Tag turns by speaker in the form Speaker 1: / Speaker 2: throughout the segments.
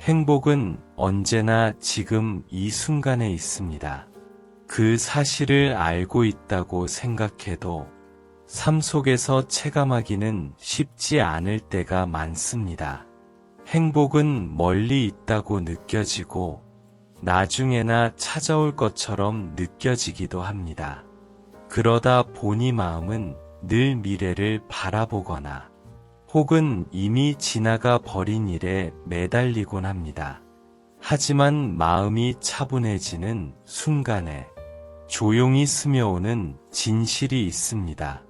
Speaker 1: 행복은 언제나 지금 이 순간에 있습니다. 그 사실을 알고 있다고 생각해도 삶 속에서 체감하기는 쉽지 않을 때가 많습니다. 행복은 멀리 있다고 느껴지고 나중에나 찾아올 것처럼 느껴지기도 합니다. 그러다 보니 마음은 늘 미래를 바라보거나 혹은 이미 지나가 버린 일에 매달리곤 합니다. 하지만 마음이 차분해지는 순간에 조용히 스며오는 진실이 있습니다.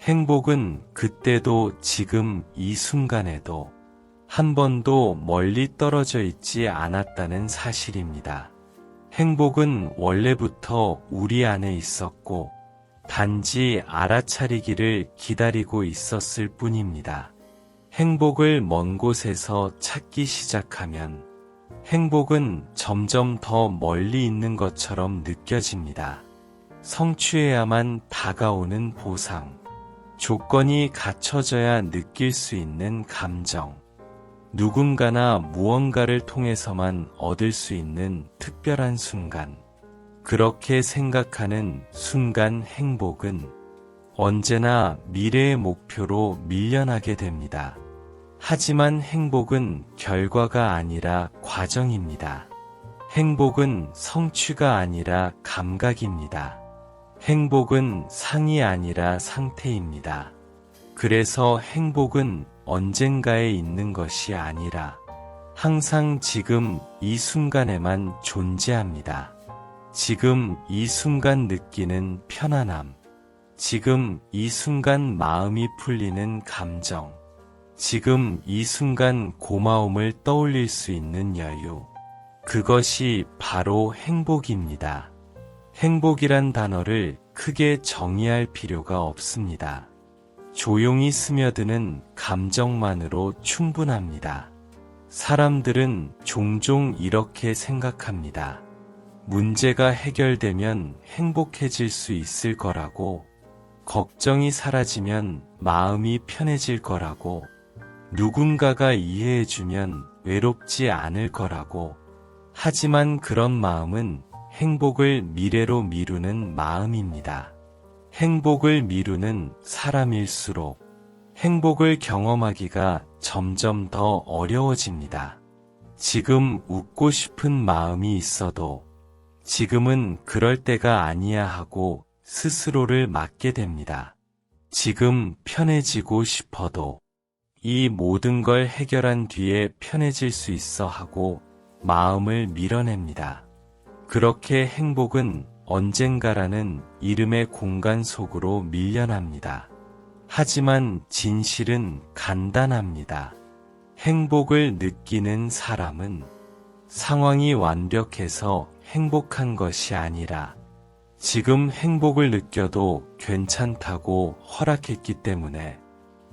Speaker 1: 행복은 그때도 지금 이 순간에도 한 번도 멀리 떨어져 있지 않았다는 사실입니다. 행복은 원래부터 우리 안에 있었고 단지 알아차리기를 기다리고 있었을 뿐입니다. 행복을 먼 곳에서 찾기 시작하면 행복은 점점 더 멀리 있는 것처럼 느껴집니다. 성취해야만 다가오는 보상, 조건이 갖춰져야 느낄 수 있는 감정, 누군가나 무언가를 통해서만 얻을 수 있는 특별한 순간, 그렇게 생각하는 순간 행복은 언제나 미래의 목표로 밀려나게 됩니다. 하지만 행복은 결과가 아니라 과정입니다. 행복은 성취가 아니라 감각입니다. 행복은 상이 아니라 상태입니다. 그래서 행복은 언젠가에 있는 것이 아니라 항상 지금 이 순간에만 존재합니다. 지금 이 순간 느끼는 편안함, 지금 이 순간 마음이 풀리는 감정, 지금 이 순간 고마움을 떠올릴 수 있는 여유, 그것이 바로 행복입니다. 행복이란 단어를 크게 정의할 필요가 없습니다. 조용히 스며드는 감정만으로 충분합니다. 사람들은 종종 이렇게 생각합니다. 문제가 해결되면 행복해질 수 있을 거라고, 걱정이 사라지면 마음이 편해질 거라고, 누군가가 이해해주면 외롭지 않을 거라고. 하지만 그런 마음은 행복을 미래로 미루는 마음입니다. 행복을 미루는 사람일수록 행복을 경험하기가 점점 더 어려워집니다. 지금 웃고 싶은 마음이 있어도 지금은 그럴 때가 아니야 하고 스스로를 막게 됩니다. 지금 편해지고 싶어도 이 모든 걸 해결한 뒤에 편해질 수 있어 하고 마음을 밀어냅니다. 그렇게 행복은 언젠가라는 이름의 공간 속으로 밀려납니다. 하지만 진실은 간단합니다. 행복을 느끼는 사람은 상황이 완벽해서 행복한 것이 아니라 지금 행복을 느껴도 괜찮다고 허락했기 때문에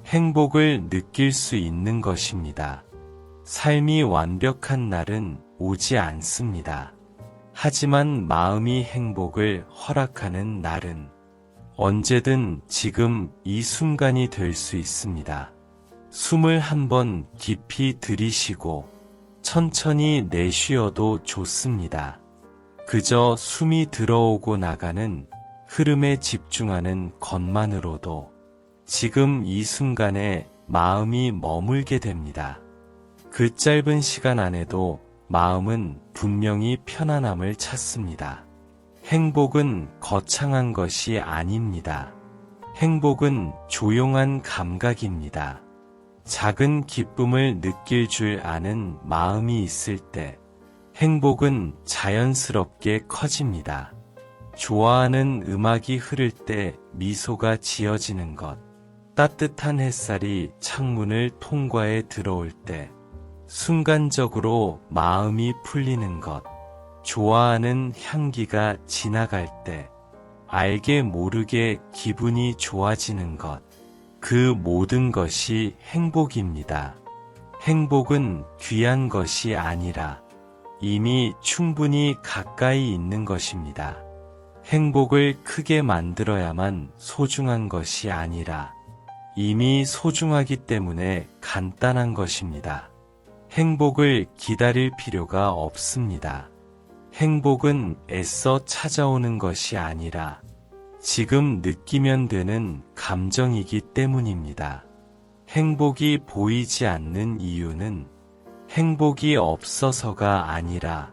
Speaker 1: 행복을 느낄 수 있는 것입니다. 삶이 완벽한 날은 오지 않습니다. 하지만 마음이 행복을 허락하는 날은 언제든 지금 이 순간이 될 수 있습니다. 숨을 한번 깊이 들이쉬고 천천히 내쉬어도 좋습니다. 그저 숨이 들어오고 나가는 흐름에 집중하는 것만으로도 지금 이 순간에 마음이 머물게 됩니다. 그 짧은 시간 안에도 마음은 분명히 편안함을 찾습니다. 행복은 거창한 것이 아닙니다. 행복은 조용한 감각입니다. 작은 기쁨을 느낄 줄 아는 마음이 있을 때 행복은 자연스럽게 커집니다. 좋아하는 음악이 흐를 때 미소가 지어지는 것, 따뜻한 햇살이 창문을 통과해 들어올 때 순간적으로 마음이 풀리는 것, 좋아하는 향기가 지나갈 때 알게 모르게 기분이 좋아지는 것, 그 모든 것이 행복입니다. 행복은 귀한 것이 아니라 이미 충분히 가까이 있는 것입니다. 행복을 크게 만들어야만 소중한 것이 아니라 이미 소중하기 때문에 간단한 것입니다. 행복을 기다릴 필요가 없습니다. 행복은 애써 찾아오는 것이 아니라 지금 느끼면 되는 감정이기 때문입니다. 행복이 보이지 않는 이유는 행복이 없어서가 아니라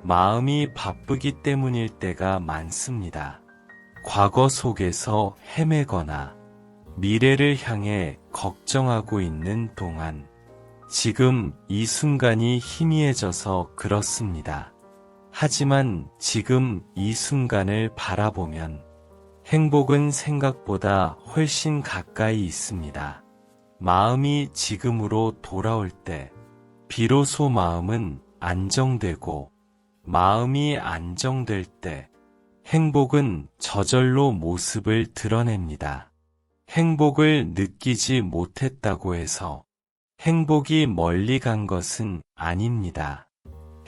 Speaker 1: 마음이 바쁘기 때문일 때가 많습니다. 과거 속에서 헤매거나 미래를 향해 걱정하고 있는 동안 지금 이 순간이 희미해져서 그렇습니다. 하지만 지금 이 순간을 바라보면 행복은 생각보다 훨씬 가까이 있습니다. 마음이 지금으로 돌아올 때 비로소 마음은 안정되고 마음이 안정될 때 행복은 저절로 모습을 드러냅니다. 행복을 느끼지 못했다고 해서 행복이 멀리 간 것은 아닙니다.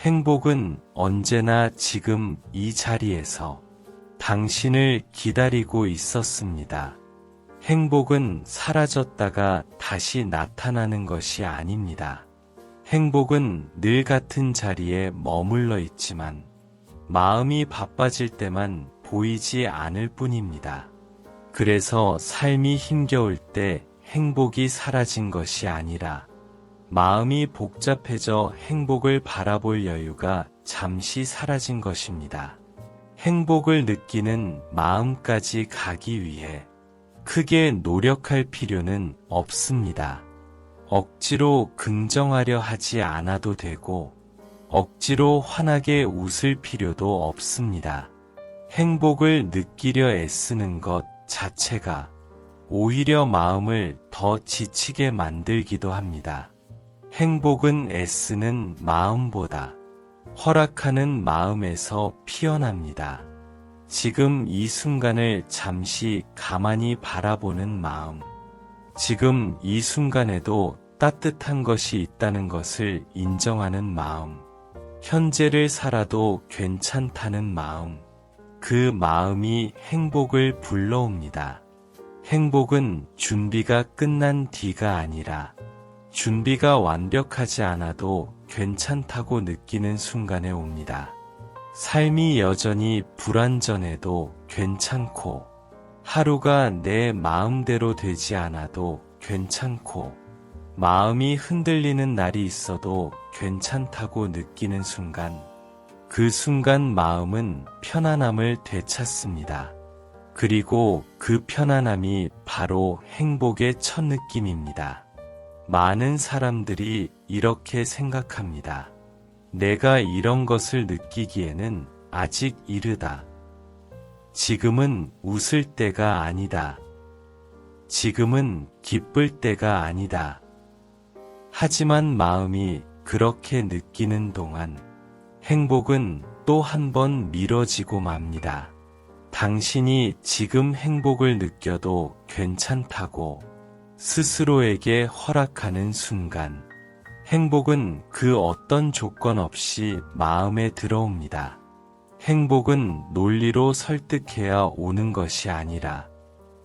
Speaker 1: 행복은 언제나 지금 이 자리에서 당신을 기다리고 있었습니다. 행복은 사라졌다가 다시 나타나는 것이 아닙니다. 행복은 늘 같은 자리에 머물러 있지만 마음이 바빠질 때만 보이지 않을 뿐입니다. 그래서 삶이 힘겨울 때 행복이 사라진 것이 아니라 마음이 복잡해져 행복을 바라볼 여유가 잠시 사라진 것입니다. 행복을 느끼는 마음까지 가기 위해 크게 노력할 필요는 없습니다. 억지로 긍정하려 하지 않아도 되고 억지로 환하게 웃을 필요도 없습니다. 행복을 느끼려 애쓰는 것 자체가 오히려 마음을 더 지치게 만들기도 합니다. 행복은 애쓰는 마음보다 허락하는 마음에서 피어납니다. 지금 이 순간을 잠시 가만히 바라보는 마음. 지금 이 순간에도 따뜻한 것이 있다는 것을 인정하는 마음. 현재를 살아도 괜찮다는 마음. 그 마음이 행복을 불러옵니다. 행복은 준비가 끝난 뒤가 아니라 준비가 완벽하지 않아도 괜찮다고 느끼는 순간에 옵니다. 삶이 여전히 불완전해도 괜찮고, 하루가 내 마음대로 되지 않아도 괜찮고, 마음이 흔들리는 날이 있어도 괜찮다고 느끼는 순간, 그 순간 마음은 편안함을 되찾습니다. 그리고 그 편안함이 바로 행복의 첫 느낌입니다. 많은 사람들이 이렇게 생각합니다. 내가 이런 것을 느끼기에는 아직 이르다. 지금은 웃을 때가 아니다. 지금은 기쁠 때가 아니다. 하지만 마음이 그렇게 느끼는 동안 행복은 또 한 번 미뤄지고 맙니다. 당신이 지금 행복을 느껴도 괜찮다고 스스로에게 허락하는 순간, 행복은 그 어떤 조건 없이 마음에 들어옵니다. 행복은 논리로 설득해야 오는 것이 아니라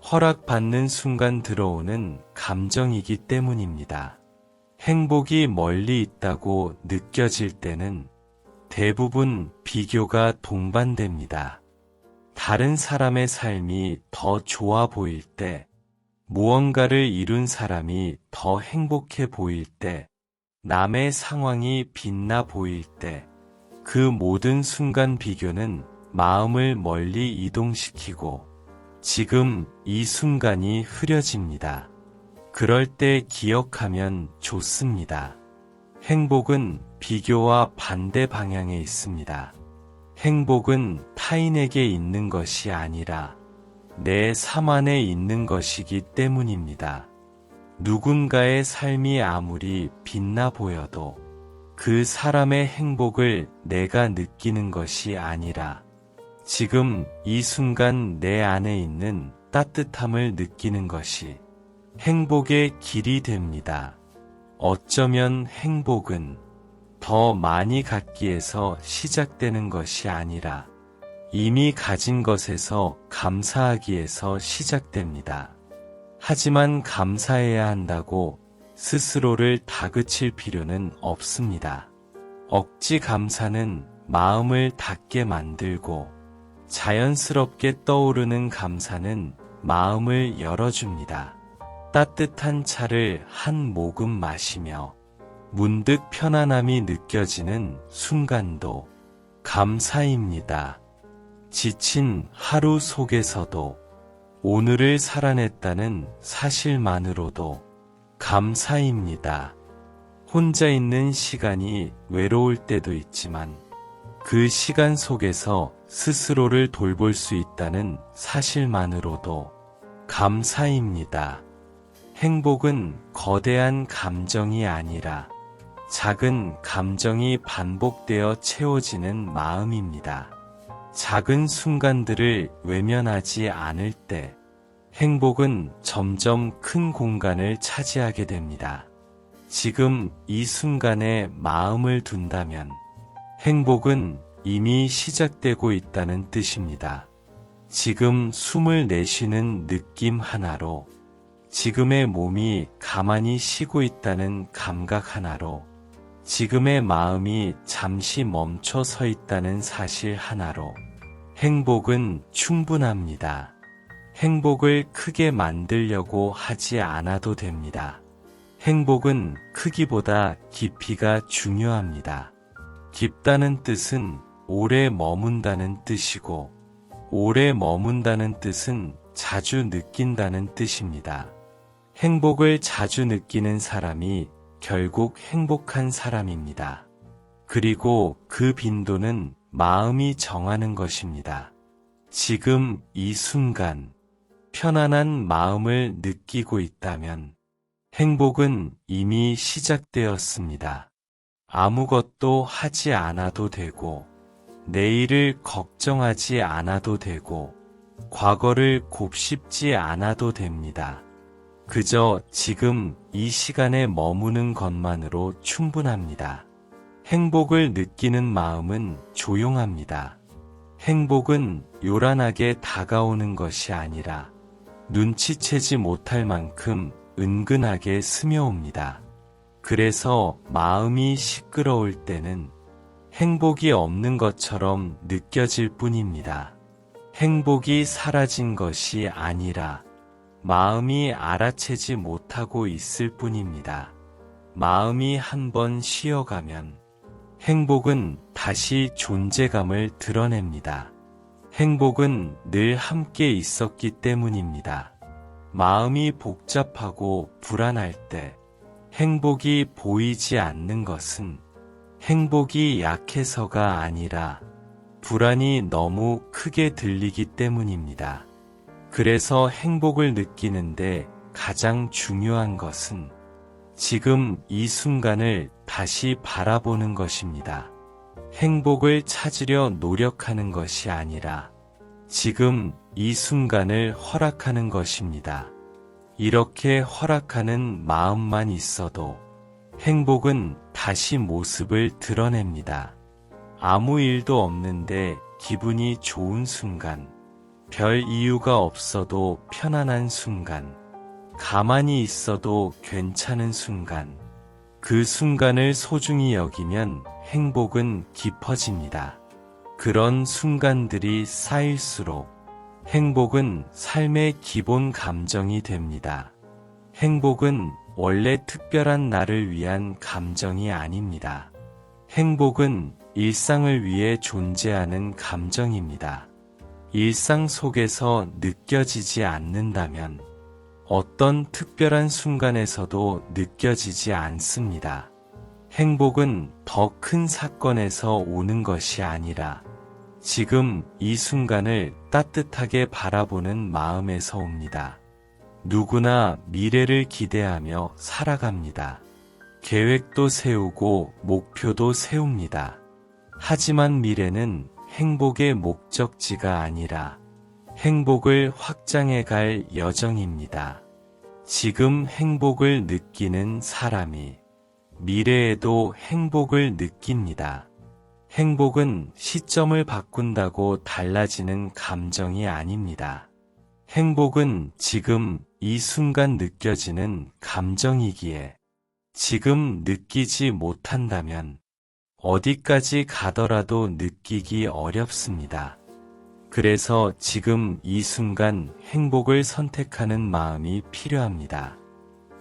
Speaker 1: 허락받는 순간 들어오는 감정이기 때문입니다. 행복이 멀리 있다고 느껴질 때는 대부분 비교가 동반됩니다. 다른 사람의 삶이 더 좋아 보일 때, 무언가를 이룬 사람이 더 행복해 보일 때, 남의 상황이 빛나 보일 때, 그 모든 순간 비교는 마음을 멀리 이동시키고 지금 이 순간이 흐려집니다. 그럴 때 기억하면 좋습니다. 행복은 비교와 반대 방향에 있습니다. 행복은 타인에게 있는 것이 아니라 내 삶 안에 있는 것이기 때문입니다. 누군가의 삶이 아무리 빛나 보여도 그 사람의 행복을 내가 느끼는 것이 아니라 지금 이 순간 내 안에 있는 따뜻함을 느끼는 것이 행복의 길이 됩니다. 어쩌면 행복은 더 많이 갖기에서 시작되는 것이 아니라 이미 가진 것에서 감사하기에서 시작됩니다. 하지만 감사해야 한다고 스스로를 다그칠 필요는 없습니다. 억지 감사는 마음을 닫게 만들고 자연스럽게 떠오르는 감사는 마음을 열어줍니다. 따뜻한 차를 한 모금 마시며 문득 편안함이 느껴지는 순간도 감사입니다. 지친 하루 속에서도 오늘을 살아냈다는 사실만으로도 감사입니다. 혼자 있는 시간이 외로울 때도 있지만 그 시간 속에서 스스로를 돌볼 수 있다는 사실만으로도 감사입니다. 행복은 거대한 감정이 아니라 작은 감정이 반복되어 채워지는 마음입니다. 작은 순간들을 외면하지 않을 때 행복은 점점 큰 공간을 차지하게 됩니다. 지금 이 순간에 마음을 둔다면 행복은 이미 시작되고 있다는 뜻입니다. 지금 숨을 내쉬는 느낌 하나로, 지금의 몸이 가만히 쉬고 있다는 감각 하나로, 지금의 마음이 잠시 멈춰 서 있다는 사실 하나로 행복은 충분합니다. 행복을 크게 만들려고 하지 않아도 됩니다. 행복은 크기보다 깊이가 중요합니다. 깊다는 뜻은 오래 머문다는 뜻이고, 오래 머문다는 뜻은 자주 느낀다는 뜻입니다. 행복을 자주 느끼는 사람이 결국 행복한 사람입니다. 그리고 그 빈도는 마음이 정하는 것입니다. 지금 이 순간 편안한 마음을 느끼고 있다면 행복은 이미 시작되었습니다. 아무것도 하지 않아도 되고, 내일을 걱정하지 않아도 되고, 과거를 곱씹지 않아도 됩니다. 그저 지금 이 시간에 머무는 것만으로 충분합니다. 행복을 느끼는 마음은 조용합니다. 행복은 요란하게 다가오는 것이 아니라 눈치채지 못할 만큼 은근하게 스며옵니다. 그래서 마음이 시끄러울 때는 행복이 없는 것처럼 느껴질 뿐입니다. 행복이 사라진 것이 아니라 마음이 알아채지 못하고 있을 뿐입니다. 마음이 한번 쉬어가면 행복은 다시 존재감을 드러냅니다. 행복은 늘 함께 있었기 때문입니다. 마음이 복잡하고 불안할 때 행복이 보이지 않는 것은 행복이 약해서가 아니라 불안이 너무 크게 들리기 때문입니다. 그래서 행복을 느끼는데 가장 중요한 것은 지금 이 순간을 다시 바라보는 것입니다. 행복을 찾으려 노력하는 것이 아니라 지금 이 순간을 허락하는 것입니다. 이렇게 허락하는 마음만 있어도 행복은 다시 모습을 드러냅니다. 아무 일도 없는데 기분이 좋은 순간, 별 이유가 없어도 편안한 순간, 가만히 있어도 괜찮은 순간, 그 순간을 소중히 여기면 행복은 깊어집니다. 그런 순간들이 쌓일수록 행복은 삶의 기본 감정이 됩니다. 행복은 원래 특별한 나를 위한 감정이 아닙니다. 행복은 일상을 위해 존재하는 감정입니다. 일상 속에서 느껴지지 않는다면 어떤 특별한 순간에서도 느껴지지 않습니다. 행복은 더 큰 사건에서 오는 것이 아니라 지금 이 순간을 따뜻하게 바라보는 마음에서 옵니다. 누구나 미래를 기대하며 살아갑니다. 계획도 세우고 목표도 세웁니다. 하지만 미래는 행복의 목적지가 아니라 행복을 확장해 갈 여정입니다. 지금 행복을 느끼는 사람이 미래에도 행복을 느낍니다. 행복은 시점을 바꾼다고 달라지는 감정이 아닙니다. 행복은 지금 이 순간 느껴지는 감정이기에 지금 느끼지 못한다면 어디까지 가더라도 느끼기 어렵습니다. 그래서 지금 이 순간 행복을 선택하는 마음이 필요합니다.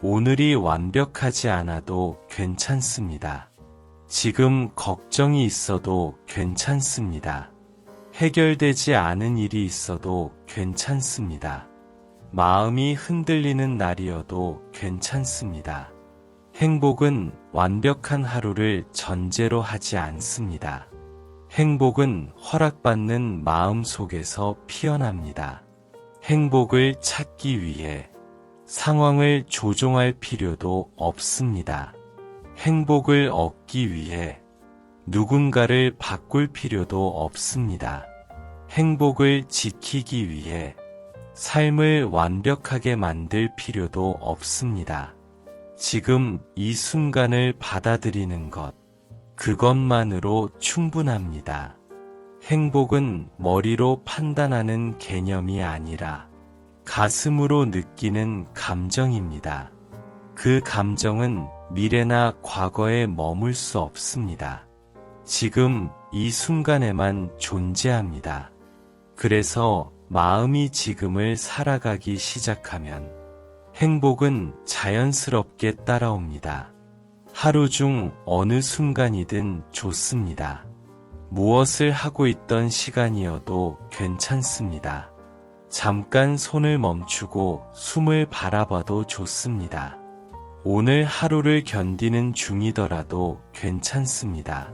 Speaker 1: 오늘이 완벽하지 않아도 괜찮습니다. 지금 걱정이 있어도 괜찮습니다. 해결되지 않은 일이 있어도 괜찮습니다. 마음이 흔들리는 날이어도 괜찮습니다. 행복은 완벽한 하루를 전제로 하지 않습니다. 행복은 허락받는 마음 속에서 피어납니다. 행복을 찾기 위해 상황을 조종할 필요도 없습니다. 행복을 얻기 위해 누군가를 바꿀 필요도 없습니다. 행복을 지키기 위해 삶을 완벽하게 만들 필요도 없습니다. 지금 이 순간을 받아들이는 것, 그것만으로 충분합니다. 행복은 머리로 판단하는 개념이 아니라 가슴으로 느끼는 감정입니다. 그 감정은 미래나 과거에 머물 수 없습니다. 지금 이 순간에만 존재합니다. 그래서 마음이 지금을 살아가기 시작하면 행복은 자연스럽게 따라옵니다. 하루 중 어느 순간이든 좋습니다. 무엇을 하고 있던 시간이어도 괜찮습니다. 잠깐 손을 멈추고 숨을 바라봐도 좋습니다. 오늘 하루를 견디는 중이더라도 괜찮습니다.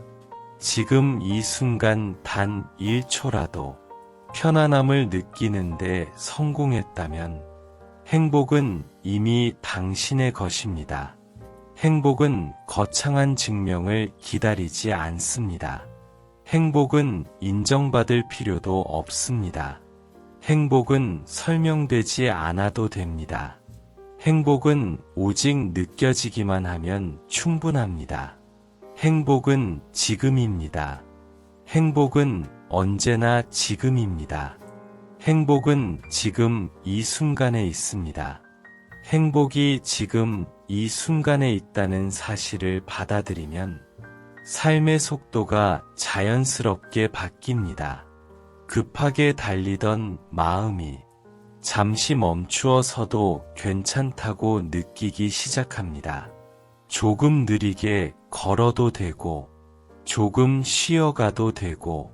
Speaker 1: 지금 이 순간 단 1초라도 편안함을 느끼는데 성공했다면 행복은 이미 당신의 것입니다. 행복은 거창한 증명을 기다리지 않습니다. 행복은 인정받을 필요도 없습니다. 행복은 설명되지 않아도 됩니다. 행복은 오직 느껴지기만 하면 충분합니다. 행복은 지금입니다. 행복은 언제나 지금입니다. 행복은 지금 이 순간에 있습니다. 행복이 지금 이 순간에 있다는 사실을 받아들이면 삶의 속도가 자연스럽게 바뀝니다. 급하게 달리던 마음이 잠시 멈추어서도 괜찮다고 느끼기 시작합니다. 조금 느리게 걸어도 되고, 조금 쉬어가도 되고,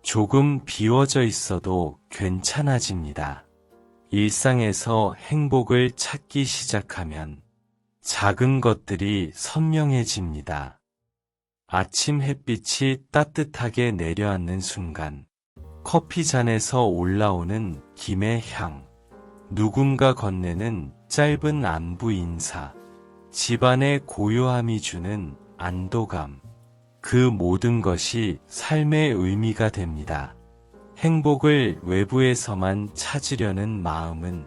Speaker 1: 조금 비워져 있어도 괜찮아집니다. 일상에서 행복을 찾기 시작하면 작은 것들이 선명해집니다. 아침 햇빛이 따뜻하게 내려앉는 순간, 커피 잔에서 올라오는 김의 향, 누군가 건네는 짧은 안부 인사, 집안의 고요함이 주는 안도감, 그 모든 것이 삶의 의미가 됩니다. 행복을 외부에서만 찾으려는 마음은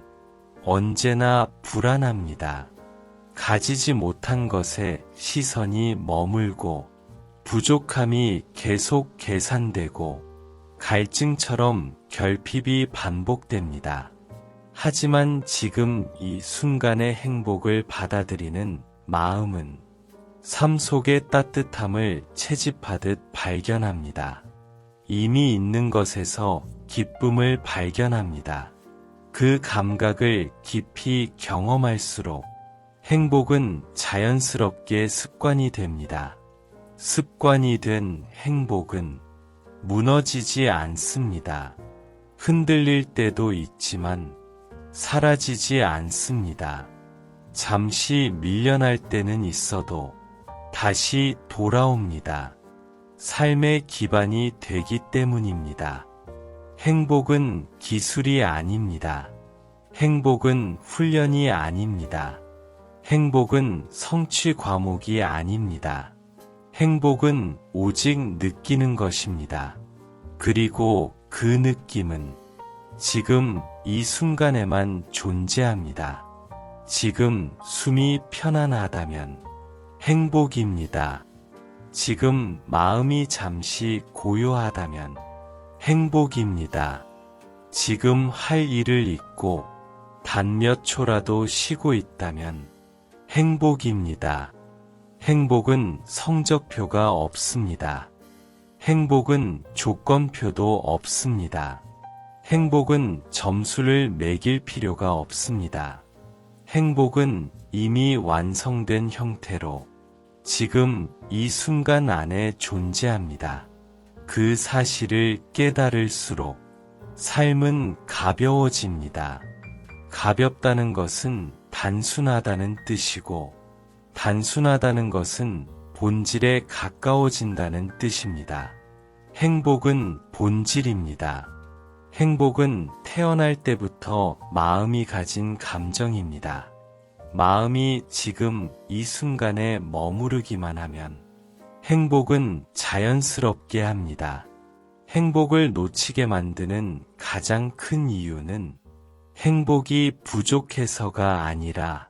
Speaker 1: 언제나 불안합니다. 가지지 못한 것에 시선이 머물고 부족함이 계속 계산되고 갈증처럼 결핍이 반복됩니다. 하지만 지금 이 순간의 행복을 받아들이는 마음은 삶 속의 따뜻함을 채집하듯 발견합니다. 이미 있는 것에서 기쁨을 발견합니다. 그 감각을 깊이 경험할수록 행복은 자연스럽게 습관이 됩니다. 습관이 된 행복은 무너지지 않습니다. 흔들릴 때도 있지만 사라지지 않습니다. 잠시 밀려날 때는 있어도 다시 돌아옵니다. 삶의 기반이 되기 때문입니다. 행복은 기술이 아닙니다. 행복은 훈련이 아닙니다. 행복은 성취 과목이 아닙니다. 행복은 오직 느끼는 것입니다. 그리고 그 느낌은 지금 이 순간에만 존재합니다. 지금 숨이 편안하다면 행복입니다. 지금 마음이 잠시 고요하다면 행복입니다. 지금 할 일을 잊고 단 몇 초라도 쉬고 있다면 행복입니다. 행복은 성적표가 없습니다. 행복은 조건표도 없습니다. 행복은 점수를 매길 필요가 없습니다. 행복은 이미 완성된 형태로 지금 이 순간 안에 존재합니다. 그 사실을 깨달을수록 삶은 가벼워집니다. 가볍다는 것은 단순하다는 뜻이고, 단순하다는 것은 본질에 가까워진다는 뜻입니다. 행복은 본질입니다. 행복은 태어날 때부터 마음이 가진 감정입니다. 마음이 지금 이 순간에 머무르기만 하면 행복은 자연스럽게 합니다. 행복을 놓치게 만드는 가장 큰 이유는 행복이 부족해서가 아니라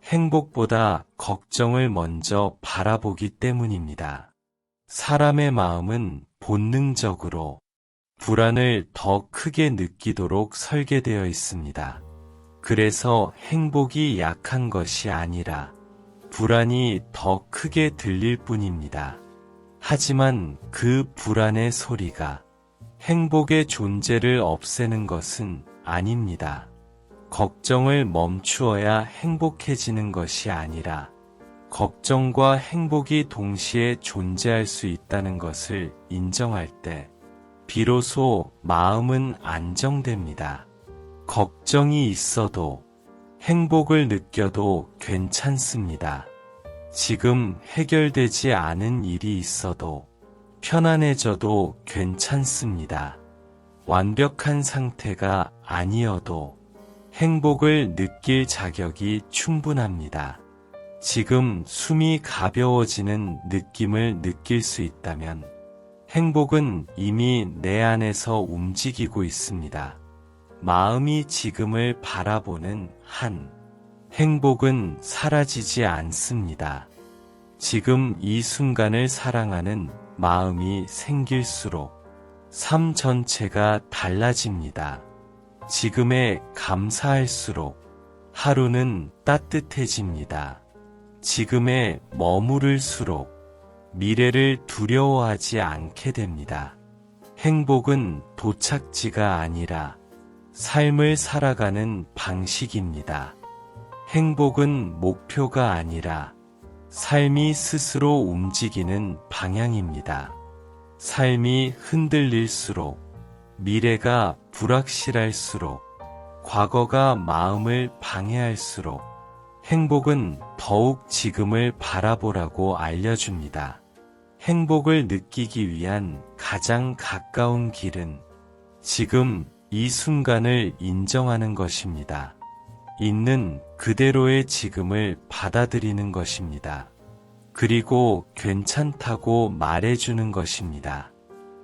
Speaker 1: 행복보다 걱정을 먼저 바라보기 때문입니다. 사람의 마음은 본능적으로 불안을 더 크게 느끼도록 설계되어 있습니다. 그래서 행복이 약한 것이 아니라 불안이 더 크게 들릴 뿐입니다. 하지만 그 불안의 소리가 행복의 존재를 없애는 것은 아닙니다. 걱정을 멈추어야 행복해지는 것이 아니라 걱정과 행복이 동시에 존재할 수 있다는 것을 인정할 때 비로소 마음은 안정됩니다. 걱정이 있어도 행복을 느껴도 괜찮습니다. 지금 해결되지 않은 일이 있어도 편안해져도 괜찮습니다. 완벽한 상태가 아니어도 행복을 느낄 자격이 충분합니다. 지금 숨이 가벼워지는 느낌을 느낄 수 있다면 행복은 이미 내 안에서 움직이고 있습니다. 마음이 지금을 바라보는 한, 행복은 사라지지 않습니다. 지금 이 순간을 사랑하는 마음이 생길수록 삶 전체가 달라집니다. 지금에 감사할수록 하루는 따뜻해집니다. 지금에 머무를수록 미래를 두려워하지 않게 됩니다. 행복은 도착지가 아니라 삶을 살아가는 방식입니다. 행복은 목표가 아니라 삶이 스스로 움직이는 방향입니다. 삶이 흔들릴수록, 미래가 불확실할수록, 과거가 마음을 방해할수록 행복은 더욱 지금을 바라보라고 알려줍니다. 행복을 느끼기 위한 가장 가까운 길은 지금 이 순간을 인정하는 것입니다. 있는 그대로의 지금을 받아들이는 것입니다. 그리고 괜찮다고 말해주는 것입니다.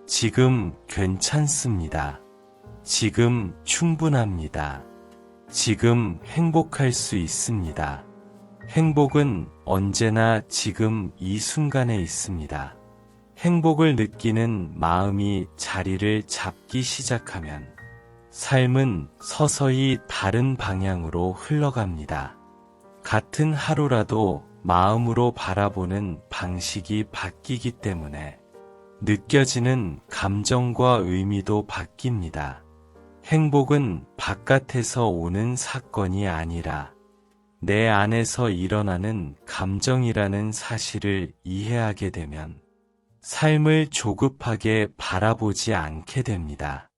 Speaker 1: 지금 괜찮습니다. 지금 충분합니다. 지금 행복할 수 있습니다. 행복은 언제나 지금 이 순간에 있습니다. 행복을 느끼는 마음이 자리를 잡기 시작하면 삶은 서서히 다른 방향으로 흘러갑니다. 같은 하루라도 마음으로 바라보는 방식이 바뀌기 때문에 느껴지는 감정과 의미도 바뀝니다. 행복은 바깥에서 오는 사건이 아니라 내 안에서 일어나는 감정이라는 사실을 이해하게 되면 삶을 조급하게 바라보지 않게 됩니다.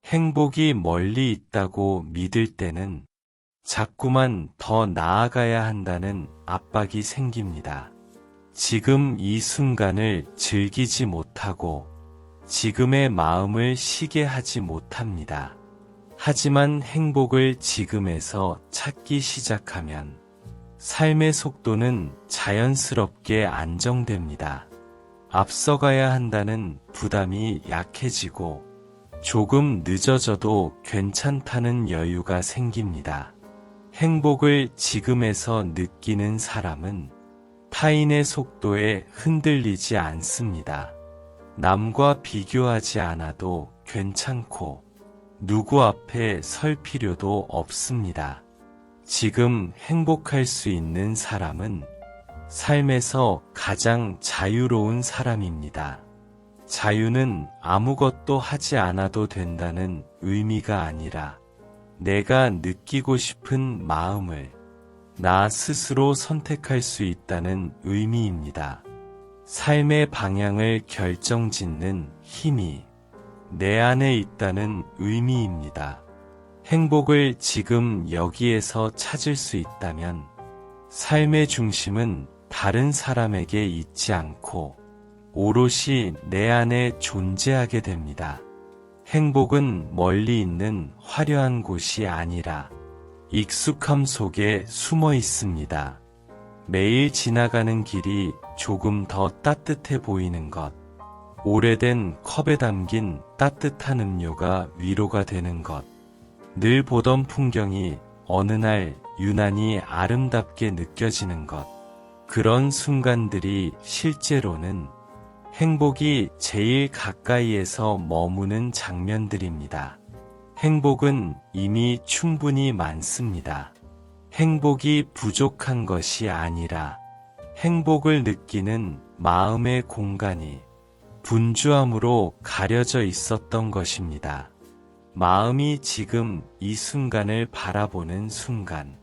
Speaker 1: 행복이 멀리 있다고 믿을 때는 자꾸만 더 나아가야 한다는 압박이 생깁니다. 지금 이 순간을 즐기지 못하고 지금의 마음을 쉬게 하지 못합니다. 하지만 행복을 지금에서 찾기 시작하면 삶의 속도는 자연스럽게 안정됩니다. 앞서가야 한다는 부담이 약해지고 조금 늦어져도 괜찮다는 여유가 생깁니다. 행복을 지금에서 느끼는 사람은 타인의 속도에 흔들리지 않습니다. 남과 비교하지 않아도 괜찮고 누구 앞에 설 필요도 없습니다. 지금 행복할 수 있는 사람은 삶에서 가장 자유로운 사람입니다. 자유는 아무것도 하지 않아도 된다는 의미가 아니라 내가 느끼고 싶은 마음을 나 스스로 선택할 수 있다는 의미입니다. 삶의 방향을 결정짓는 힘이 내 안에 있다는 의미입니다. 행복을 지금 여기에서 찾을 수 있다면 삶의 중심은 다른 사람에게 있지 않고 오롯이 내 안에 존재하게 됩니다. 행복은 멀리 있는 화려한 곳이 아니라 익숙함 속에 숨어 있습니다. 매일 지나가는 길이 조금 더 따뜻해 보이는 것, 오래된 컵에 담긴 따뜻한 음료가 위로가 되는 것, 늘 보던 풍경이 어느 날 유난히 아름답게 느껴지는 것, 그런 순간들이 실제로는 행복이 제일 가까이에서 머무는 장면들입니다. 행복은 이미 충분히 많습니다. 행복이 부족한 것이 아니라 행복을 느끼는 마음의 공간이 분주함으로 가려져 있었던 것입니다. 마음이 지금 이 순간을 바라보는 순간,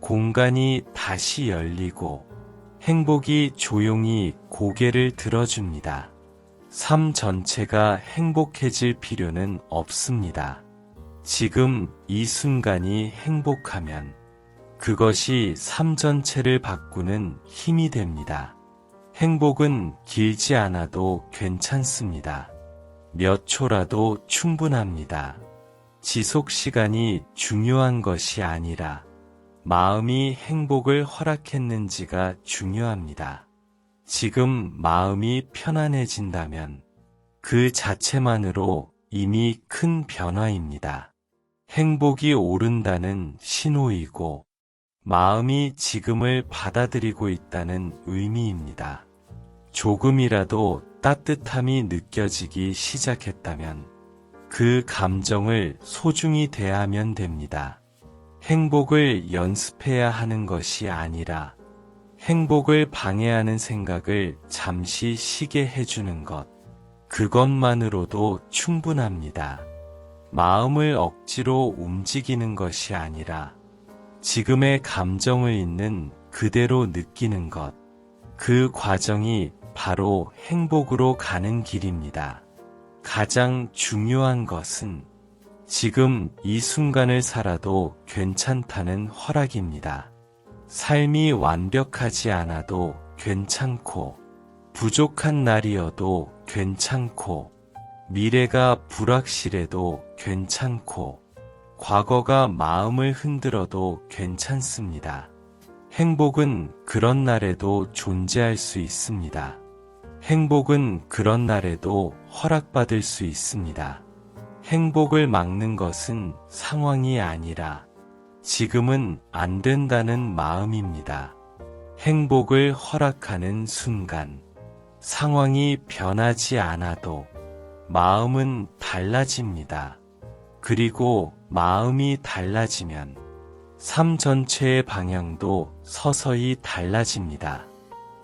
Speaker 1: 공간이 다시 열리고 행복이 조용히 고개를 들어줍니다. 삶 전체가 행복해질 필요는 없습니다. 지금 이 순간이 행복하면 그것이 삶 전체를 바꾸는 힘이 됩니다. 행복은 길지 않아도 괜찮습니다. 몇 초라도 충분합니다. 지속 시간이 중요한 것이 아니라 마음이 행복을 허락했는지가 중요합니다. 지금 마음이 편안해진다면 그 자체만으로 이미 큰 변화입니다. 행복이 오른다는 신호이고 마음이 지금을 받아들이고 있다는 의미입니다. 조금이라도 따뜻함이 느껴지기 시작했다면 그 감정을 소중히 대하면 됩니다. 행복을 연습해야 하는 것이 아니라 행복을 방해하는 생각을 잠시 쉬게 해주는 것, 그것만으로도 충분합니다. 마음을 억지로 움직이는 것이 아니라 지금의 감정을 있는 그대로 느끼는 것, 그 과정이 바로 행복으로 가는 길입니다. 가장 중요한 것은 지금 이 순간을 살아도 괜찮다는 허락입니다. 삶이 완벽하지 않아도 괜찮고, 부족한 날이어도 괜찮고, 미래가 불확실해도 괜찮고, 과거가 마음을 흔들어도 괜찮습니다. 행복은 그런 날에도 존재할 수 있습니다. 행복은 그런 날에도 허락받을 수 있습니다. 행복을 막는 것은 상황이 아니라 지금은 안 된다는 마음입니다. 행복을 허락하는 순간, 상황이 변하지 않아도 마음은 달라집니다. 그리고 마음이 달라지면 삶 전체의 방향도 서서히 달라집니다.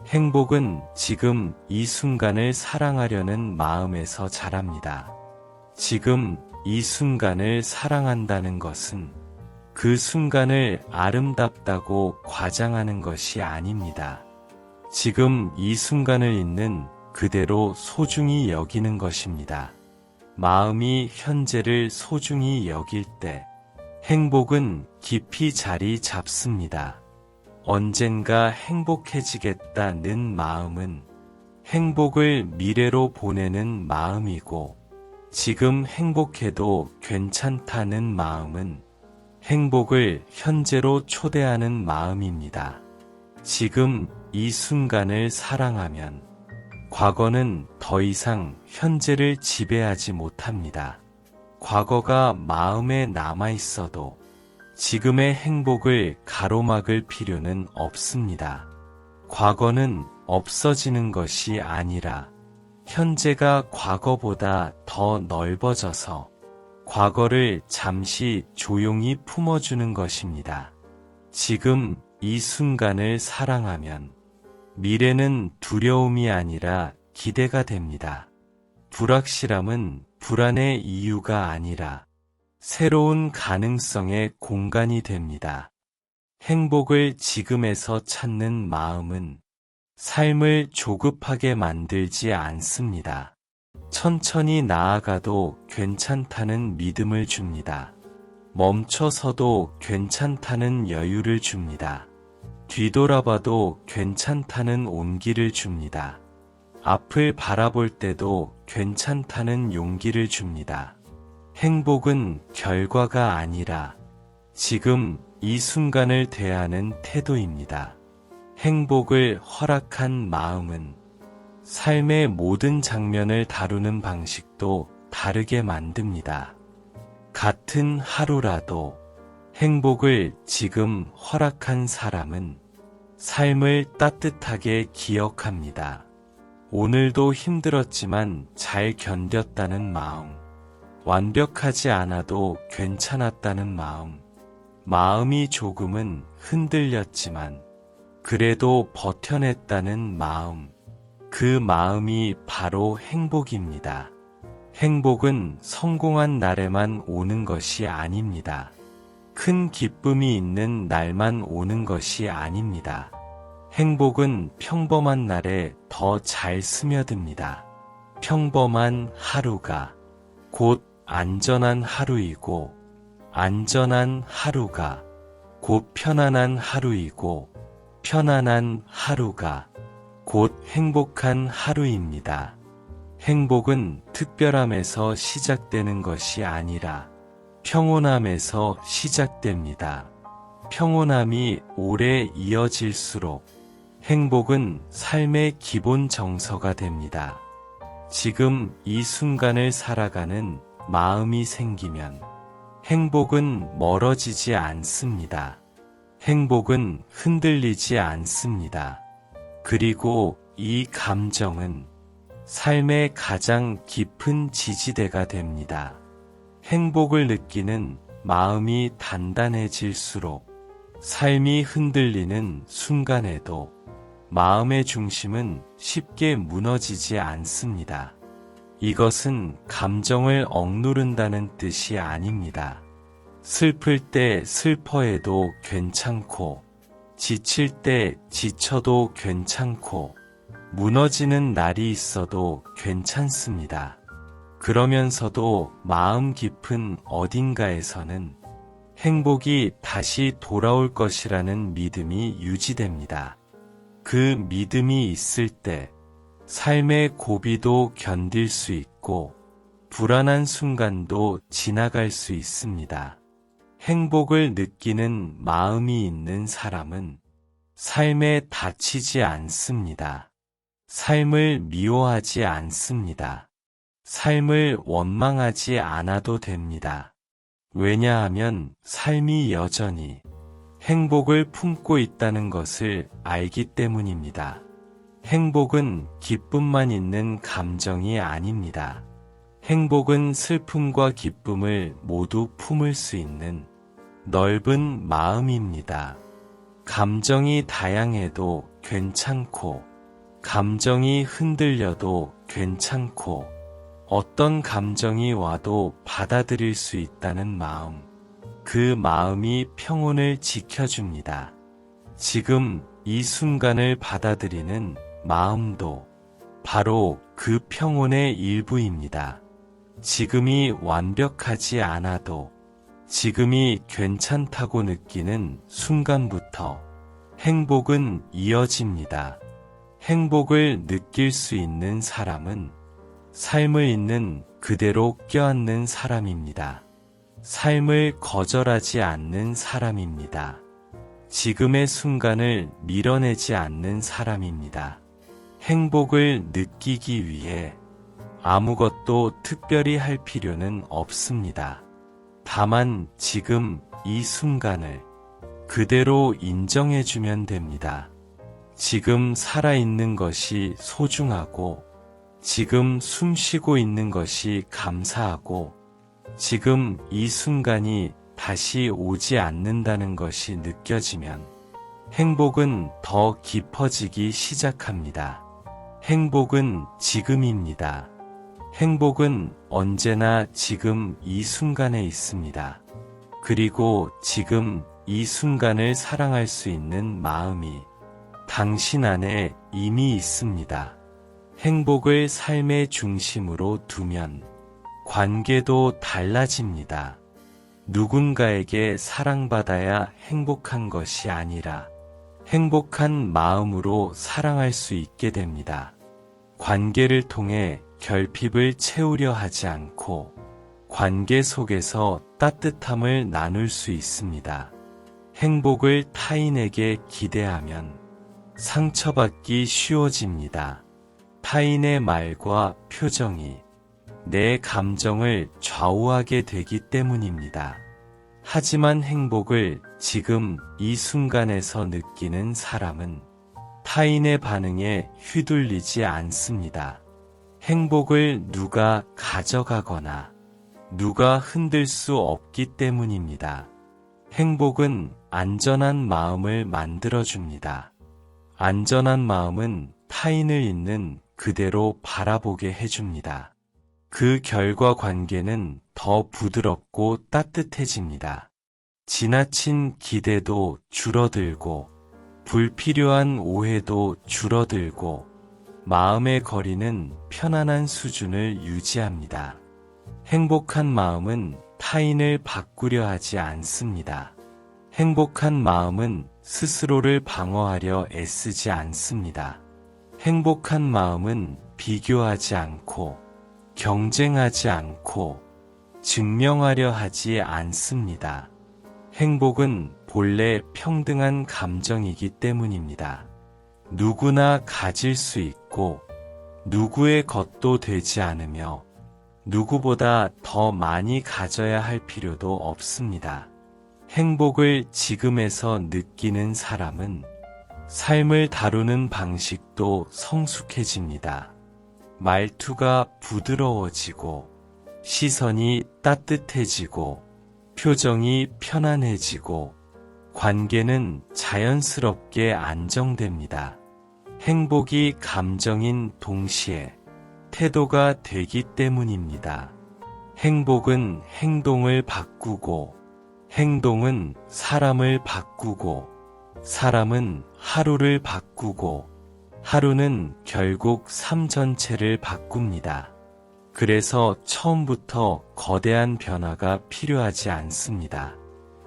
Speaker 1: 행복은 지금 이 순간을 사랑하려는 마음에서 자랍니다. 지금 이 순간을 사랑한다는 것은 그 순간을 아름답다고 과장하는 것이 아닙니다. 지금 이 순간을 있는 그대로 소중히 여기는 것입니다. 마음이 현재를 소중히 여길 때 행복은 깊이 자리 잡습니다. 언젠가 행복해지겠다는 마음은 행복을 미래로 보내는 마음이고, 지금 행복해도 괜찮다는 마음은 행복을 현재로 초대하는 마음입니다. 지금 이 순간을 사랑하면 과거는 더 이상 현재를 지배하지 못합니다. 과거가 마음에 남아 있어도 지금의 행복을 가로막을 필요는 없습니다. 과거는 없어지는 것이 아니라 현재가 과거보다 더 넓어져서 과거를 잠시 조용히 품어주는 것입니다. 지금 이 순간을 사랑하면 미래는 두려움이 아니라 기대가 됩니다. 불확실함은 불안의 이유가 아니라 새로운 가능성의 공간이 됩니다. 행복을 지금에서 찾는 마음은 삶을 조급하게 만들지 않습니다. 천천히 나아가도 괜찮다는 믿음을 줍니다. 멈춰서도 괜찮다는 여유를 줍니다. 뒤돌아봐도 괜찮다는 온기를 줍니다. 앞을 바라볼 때도 괜찮다는 용기를 줍니다. 행복은 결과가 아니라 지금 이 순간을 대하는 태도입니다. 행복을 허락한 마음은 삶의 모든 장면을 다루는 방식도 다르게 만듭니다. 같은 하루라도 행복을 지금 허락한 사람은 삶을 따뜻하게 기억합니다. 오늘도 힘들었지만 잘 견뎠다는 마음, 완벽하지 않아도 괜찮았다는 마음, 마음이 조금은 흔들렸지만 그래도 버텨냈다는 마음, 그 마음이 바로 행복입니다. 행복은 성공한 날에만 오는 것이 아닙니다. 큰 기쁨이 있는 날만 오는 것이 아닙니다. 행복은 평범한 날에 더 잘 스며듭니다. 평범한 하루가 곧 안전한 하루이고, 안전한 하루가 곧 편안한 하루이고, 편안한 하루가 곧 행복한 하루입니다. 행복은 특별함에서 시작되는 것이 아니라 평온함에서 시작됩니다. 평온함이 오래 이어질수록 행복은 삶의 기본 정서가 됩니다. 지금 이 순간을 살아가는 마음이 생기면 행복은 멀어지지 않습니다. 행복은 흔들리지 않습니다. 그리고 이 감정은 삶의 가장 깊은 지지대가 됩니다. 행복을 느끼는 마음이 단단해질수록 삶이 흔들리는 순간에도 마음의 중심은 쉽게 무너지지 않습니다. 이것은 감정을 억누른다는 뜻이 아닙니다. 슬플 때 슬퍼해도 괜찮고, 지칠 때 지쳐도 괜찮고, 무너지는 날이 있어도 괜찮습니다. 그러면서도 마음 깊은 어딘가에서는 행복이 다시 돌아올 것이라는 믿음이 유지됩니다. 그 믿음이 있을 때 삶의 고비도 견딜 수 있고 불안한 순간도 지나갈 수 있습니다. 행복을 느끼는 마음이 있는 사람은 삶에 다치지 않습니다. 삶을 미워하지 않습니다. 삶을 원망하지 않아도 됩니다. 왜냐하면 삶이 여전히 행복을 품고 있다는 것을 알기 때문입니다. 행복은 기쁨만 있는 감정이 아닙니다. 행복은 슬픔과 기쁨을 모두 품을 수 있는 넓은 마음입니다. 감정이 다양해도 괜찮고, 감정이 흔들려도 괜찮고, 어떤 감정이 와도 받아들일 수 있다는 마음, 그 마음이 평온을 지켜줍니다. 지금 이 순간을 받아들이는 마음도 바로 그 평온의 일부입니다. 지금이 완벽하지 않아도 지금이 괜찮다고 느끼는 순간부터 행복은 이어집니다. 행복을 느낄 수 있는 사람은 삶을 있는 그대로 껴안는 사람입니다. 삶을 거절하지 않는 사람입니다. 지금의 순간을 밀어내지 않는 사람입니다. 행복을 느끼기 위해 아무것도 특별히 할 필요는 없습니다. 다만 지금 이 순간을 그대로 인정해주면 됩니다. 지금 살아있는 것이 소중하고, 지금 숨 쉬고 있는 것이 감사하고, 지금 이 순간이 다시 오지 않는다는 것이 느껴지면 행복은 더 깊어지기 시작합니다. 행복은 지금입니다. 행복은 언제나 지금 이 순간에 있습니다. 그리고 지금 이 순간을 사랑할 수 있는 마음이 당신 안에 이미 있습니다. 행복을 삶의 중심으로 두면 관계도 달라집니다. 누군가에게 사랑받아야 행복한 것이 아니라 행복한 마음으로 사랑할 수 있게 됩니다. 관계를 통해 결핍을 채우려 하지 않고 관계 속에서 따뜻함을 나눌 수 있습니다. 행복을 타인에게 기대하면 상처받기 쉬워집니다. 타인의 말과 표정이 내 감정을 좌우하게 되기 때문입니다. 하지만 행복을 지금 이 순간에서 느끼는 사람은 타인의 반응에 휘둘리지 않습니다. 행복을 누가 가져가거나 누가 흔들 수 없기 때문입니다. 행복은 안전한 마음을 만들어줍니다. 안전한 마음은 타인을 있는 그대로 바라보게 해줍니다. 그 결과 관계는 더 부드럽고 따뜻해집니다. 지나친 기대도 줄어들고 불필요한 오해도 줄어들고 마음의 거리는 편안한 수준을 유지합니다. 행복한 마음은 타인을 바꾸려 하지 않습니다. 행복한 마음은 스스로를 방어하려 애쓰지 않습니다. 행복한 마음은 비교하지 않고 경쟁하지 않고 증명하려 하지 않습니다. 행복은 본래 평등한 감정이기 때문입니다. 누구나 가질 수 있고 누구의 것도 되지 않으며 누구보다 더 많이 가져야 할 필요도 없습니다. 행복을 지금에서 느끼는 사람은 삶을 다루는 방식도 성숙해집니다. 말투가 부드러워지고 시선이 따뜻해지고 표정이 편안해지고 관계는 자연스럽게 안정됩니다. 행복이 감정인 동시에 태도가 되기 때문입니다. 행복은 행동을 바꾸고 행동은 사람을 바꾸고 사람은 하루를 바꾸고 하루는 결국 삶 전체를 바꿉니다. 그래서 처음부터 거대한 변화가 필요하지 않습니다.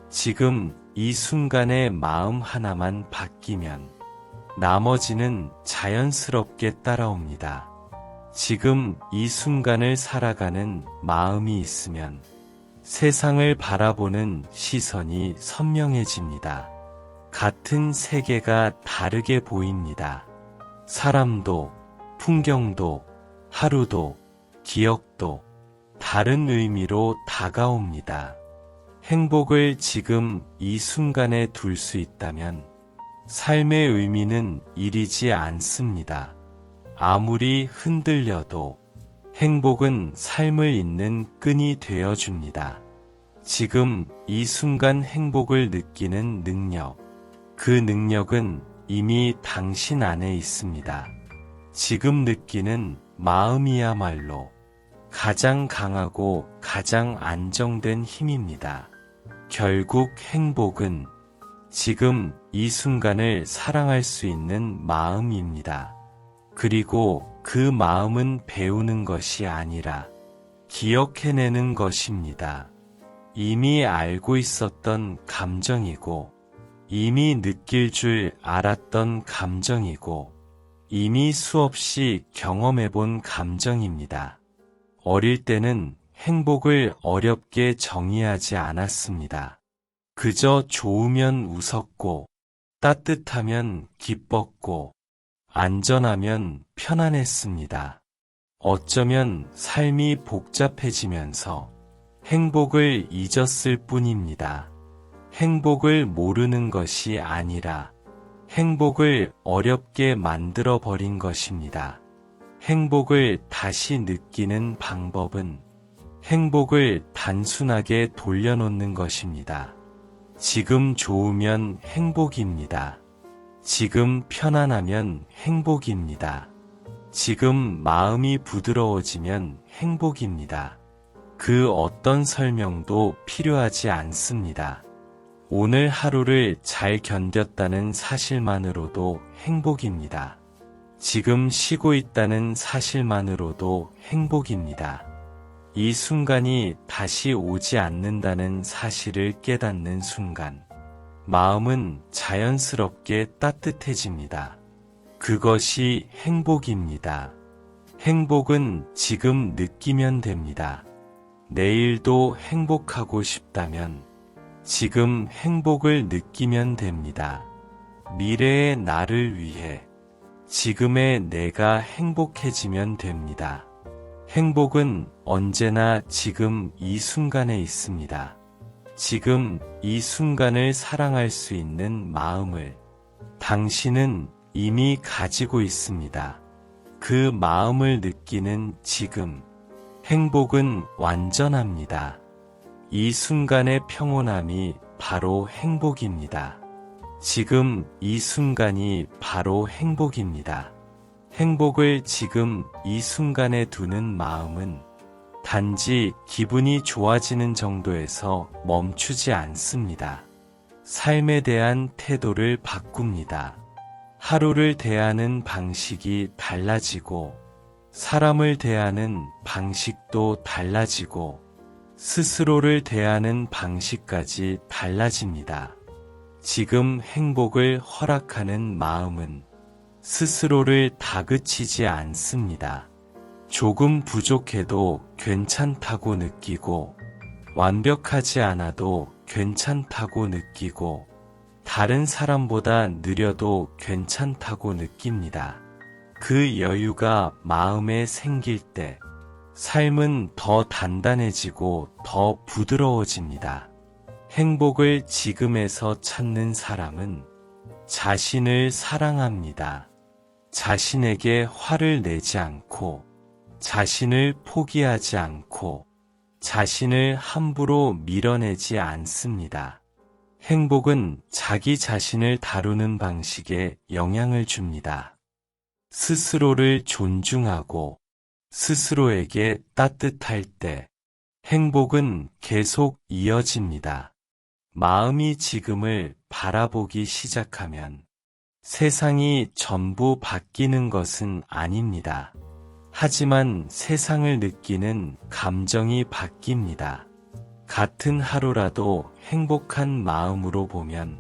Speaker 1: 지금 이 순간의 마음 하나만 바뀌면 나머지는 자연스럽게 따라옵니다. 지금 이 순간을 살아가는 마음이 있으면 세상을 바라보는 시선이 선명해집니다. 같은 세계가 다르게 보입니다. 사람도, 풍경도, 하루도, 기억도 다른 의미로 다가옵니다. 행복을 지금 이 순간에 둘 수 있다면 삶의 의미는 잃이지 않습니다. 아무리 흔들려도 행복은 삶을 잇는 끈이 되어줍니다. 지금 이 순간 행복을 느끼는 능력, 그 능력은 이미 당신 안에 있습니다. 지금 느끼는 마음이야말로 가장 강하고 가장 안정된 힘입니다. 결국 행복은 지금 이 순간을 사랑할 수 있는 마음입니다. 그리고 그 마음은 배우는 것이 아니라 기억해내는 것입니다. 이미 알고 있었던 감정이고 이미 느낄 줄 알았던 감정이고 이미 수없이 경험해본 감정입니다. 어릴 때는 행복을 어렵게 정의하지 않았습니다. 그저 좋으면 웃었고 따뜻하면 기뻤고 안전하면 편안했습니다. 어쩌면 삶이 복잡해지면서 행복을 잊었을 뿐입니다. 행복을 모르는 것이 아니라 행복을 어렵게 만들어버린 것입니다. 행복을 다시 느끼는 방법은 행복을 단순하게 돌려놓는 것입니다. 지금 좋으면 행복입니다. 지금 편안하면 행복입니다. 지금 마음이 부드러워지면 행복입니다. 그 어떤 설명도 필요하지 않습니다. 오늘 하루를 잘 견뎠다는 사실만으로도 행복입니다. 지금 쉬고 있다는 사실만으로도 행복입니다. 이 순간이 다시 오지 않는다는 사실을 깨닫는 순간, 마음은 자연스럽게 따뜻해집니다. 그것이 행복입니다. 행복은 지금 느끼면 됩니다. 내일도 행복하고 싶다면 지금 행복을 느끼면 됩니다. 미래의 나를 위해 지금의 내가 행복해지면 됩니다. 행복은 언제나 지금 이 순간에 있습니다. 지금 이 순간을 사랑할 수 있는 마음을 당신은 이미 가지고 있습니다. 그 마음을 느끼는 지금, 행복은 완전합니다. 이 순간의 평온함이 바로 행복입니다. 지금 이 순간이 바로 행복입니다. 행복을 지금 이 순간에 두는 마음은 단지 기분이 좋아지는 정도에서 멈추지 않습니다. 삶에 대한 태도를 바꿉니다. 하루를 대하는 방식이 달라지고, 사람을 대하는 방식도 달라지고, 스스로를 대하는 방식까지 달라집니다. 지금 행복을 허락하는 마음은 스스로를 다그치지 않습니다. 조금 부족해도 괜찮다고 느끼고, 완벽하지 않아도 괜찮다고 느끼고, 다른 사람보다 느려도 괜찮다고 느낍니다. 그 여유가 마음에 생길 때, 삶은 더 단단해지고 더 부드러워집니다. 행복을 지금에서 찾는 사람은 자신을 사랑합니다. 자신에게 화를 내지 않고, 자신을 포기하지 않고, 자신을 함부로 밀어내지 않습니다. 행복은 자기 자신을 다루는 방식에 영향을 줍니다. 스스로를 존중하고 스스로에게 따뜻할 때 행복은 계속 이어집니다. 마음이 지금을 바라보기 시작하면 세상이 전부 바뀌는 것은 아닙니다. 하지만 세상을 느끼는 감정이 바뀝니다. 같은 하루라도 행복한 마음으로 보면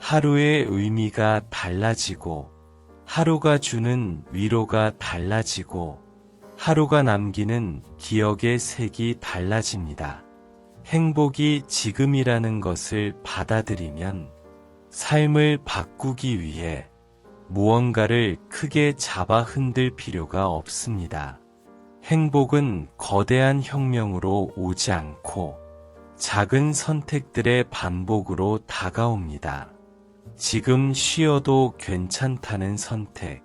Speaker 1: 하루의 의미가 달라지고, 하루가 주는 위로가 달라지고, 하루가 남기는 기억의 색이 달라집니다. 행복이 지금이라는 것을 받아들이면 삶을 바꾸기 위해 무언가를 크게 잡아 흔들 필요가 없습니다. 행복은 거대한 혁명으로 오지 않고 작은 선택들의 반복으로 다가옵니다. 지금 쉬어도 괜찮다는 선택,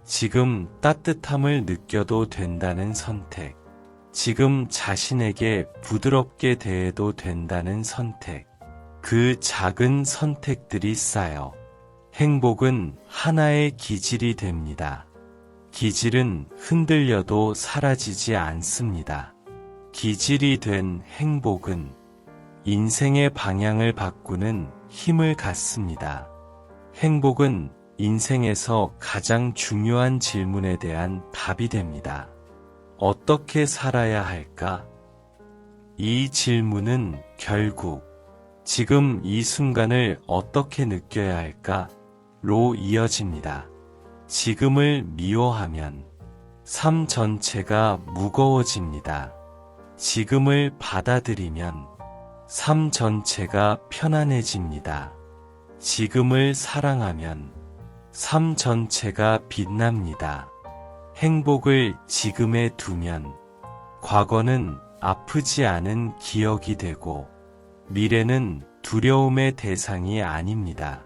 Speaker 1: 지금 따뜻함을 느껴도 된다는 선택, 지금 자신에게 부드럽게 대해도 된다는 선택, 그 작은 선택들이 쌓여 행복은 하나의 기질이 됩니다. 기질은 흔들려도 사라지지 않습니다. 기질이 된 행복은 인생의 방향을 바꾸는 힘을 갖습니다. 행복은 인생에서 가장 중요한 질문에 대한 답이 됩니다. 어떻게 살아야 할까? 이 질문은 결국 지금 이 순간을 어떻게 느껴야 할까?로 이어집니다. 지금을 미워하면 삶 전체가 무거워집니다. 지금을 받아들이면 삶 전체가 편안해집니다. 지금을 사랑하면 삶 전체가 빛납니다. 행복을 지금에 두면 과거는 아프지 않은 기억이 되고 미래는 두려움의 대상이 아닙니다.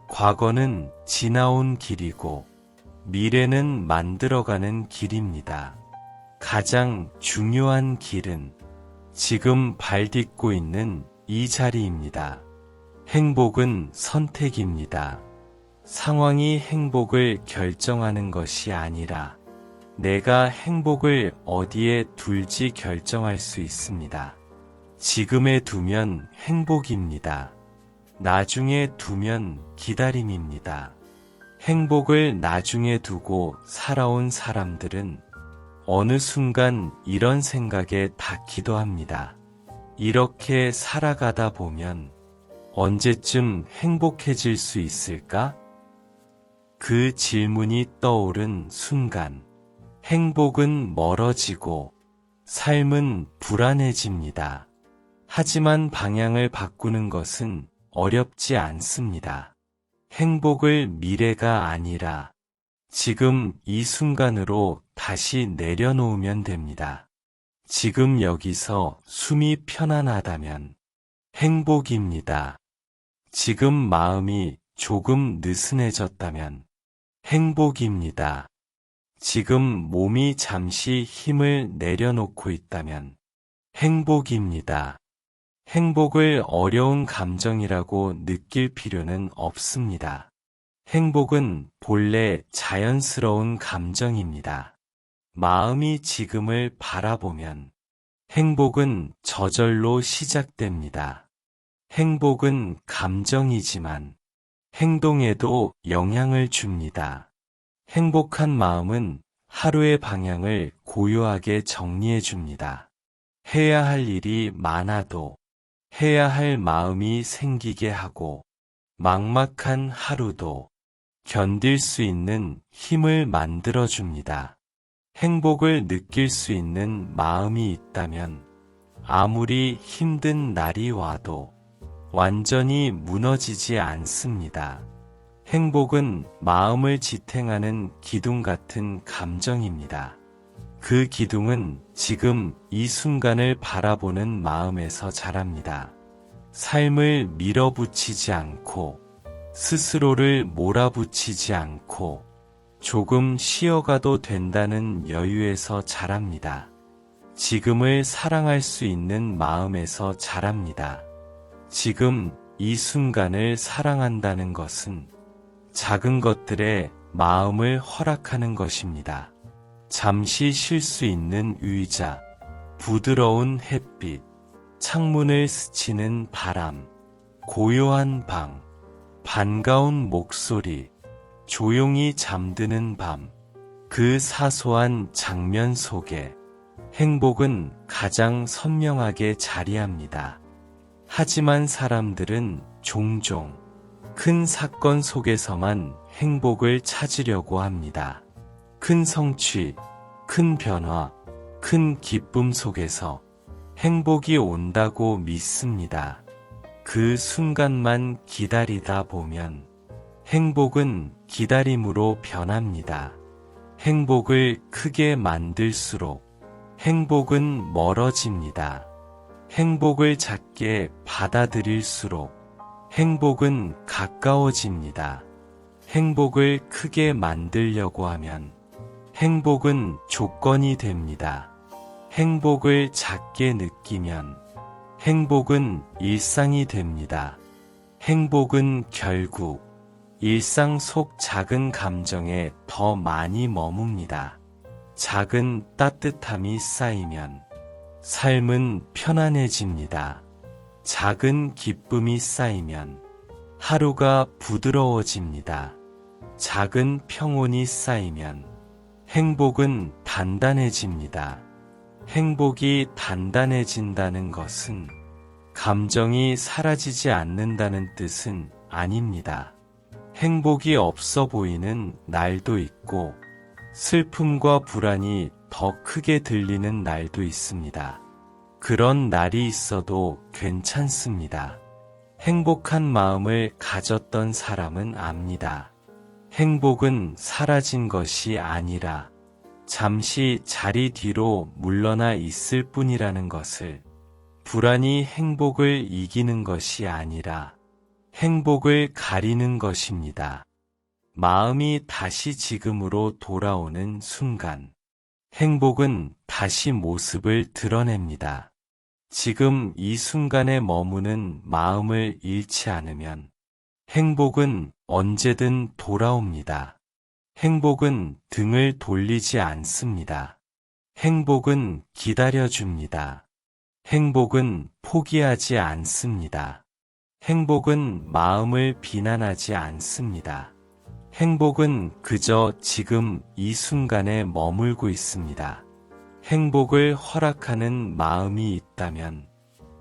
Speaker 1: 과거는 지나온 길이고 미래는 만들어가는 길입니다. 가장 중요한 길은 지금 발 딛고 있는 이 자리입니다. 행복은 선택입니다. 상황이 행복을 결정하는 것이 아니라 내가 행복을 어디에 둘지 결정할 수 있습니다. 지금에 두면 행복입니다. 나중에 두면 기다림입니다. 행복을 나중에 두고 살아온 사람들은 어느 순간 이런 생각에 닿기도 합니다. 이렇게 살아가다 보면 언제쯤 행복해질 수 있을까? 그 질문이 떠오른 순간 행복은 멀어지고 삶은 불안해집니다. 하지만 방향을 바꾸는 것은 어렵지 않습니다. 행복을 미래가 아니라 지금 이 순간으로 다시 내려놓으면 됩니다. 지금 여기서 숨이 편안하다면 행복입니다. 지금 마음이 조금 느슨해졌다면 행복입니다. 지금 몸이 잠시 힘을 내려놓고 있다면 행복입니다. 행복을 어려운 감정이라고 느낄 필요는 없습니다. 행복은 본래 자연스러운 감정입니다. 마음이 지금을 바라보면 행복은 저절로 시작됩니다. 행복은 감정이지만 행동에도 영향을 줍니다. 행복한 마음은 하루의 방향을 고요하게 정리해 줍니다. 해야 할 일이 많아도 해야 할 마음이 생기게 하고 막막한 하루도 견딜 수 있는 힘을 만들어 줍니다. 행복을 느낄 수 있는 마음이 있다면 아무리 힘든 날이 와도 완전히 무너지지 않습니다. 행복은 마음을 지탱하는 기둥 같은 감정입니다. 그 기둥은 지금 이 순간을 바라보는 마음에서 자랍니다. 삶을 밀어붙이지 않고 스스로를 몰아붙이지 않고 조금 쉬어가도 된다는 여유에서 자랍니다. 지금을 사랑할 수 있는 마음에서 자랍니다. 지금 이 순간을 사랑한다는 것은 작은 것들에 마음을 허락하는 것입니다. 잠시 쉴 수 있는 의자, 부드러운 햇빛, 창문을 스치는 바람, 고요한 방, 반가운 목소리, 조용히 잠드는 밤, 그 사소한 장면 속에 행복은 가장 선명하게 자리합니다. 하지만 사람들은 종종 큰 사건 속에서만 행복을 찾으려고 합니다. 큰 성취, 큰 변화, 큰 기쁨 속에서 행복이 온다고 믿습니다. 그 순간만 기다리다 보면 행복은 기다림으로 변합니다. 행복을 크게 만들수록 행복은 멀어집니다. 행복을 작게 받아들일수록 행복은 가까워집니다. 행복을 크게 만들려고 하면 행복은 조건이 됩니다. 행복을 작게 느끼면 행복은 일상이 됩니다. 행복은 결국 일상 속 작은 감정에 더 많이 머뭅니다. 작은 따뜻함이 쌓이면 삶은 편안해집니다. 작은 기쁨이 쌓이면 하루가 부드러워집니다. 작은 평온이 쌓이면 행복은 단단해집니다. 행복이 단단해진다는 것은 감정이 사라지지 않는다는 뜻은 아닙니다. 행복이 없어 보이는 날도 있고 슬픔과 불안이 더 크게 들리는 날도 있습니다. 그런 날이 있어도 괜찮습니다. 행복한 마음을 가졌던 사람은 압니다. 행복은 사라진 것이 아니라 잠시 자리 뒤로 물러나 있을 뿐이라는 것을, 불안이 행복을 이기는 것이 아니라 행복을 가리는 것입니다. 마음이 다시 지금으로 돌아오는 순간, 행복은 다시 모습을 드러냅니다. 지금 이 순간에 머무는 마음을 잃지 않으면 행복은 언제든 돌아옵니다. 행복은 등을 돌리지 않습니다. 행복은 기다려줍니다. 행복은 포기하지 않습니다. 행복은 마음을 비난하지 않습니다. 행복은 그저 지금 이 순간에 머물고 있습니다. 행복을 허락하는 마음이 있다면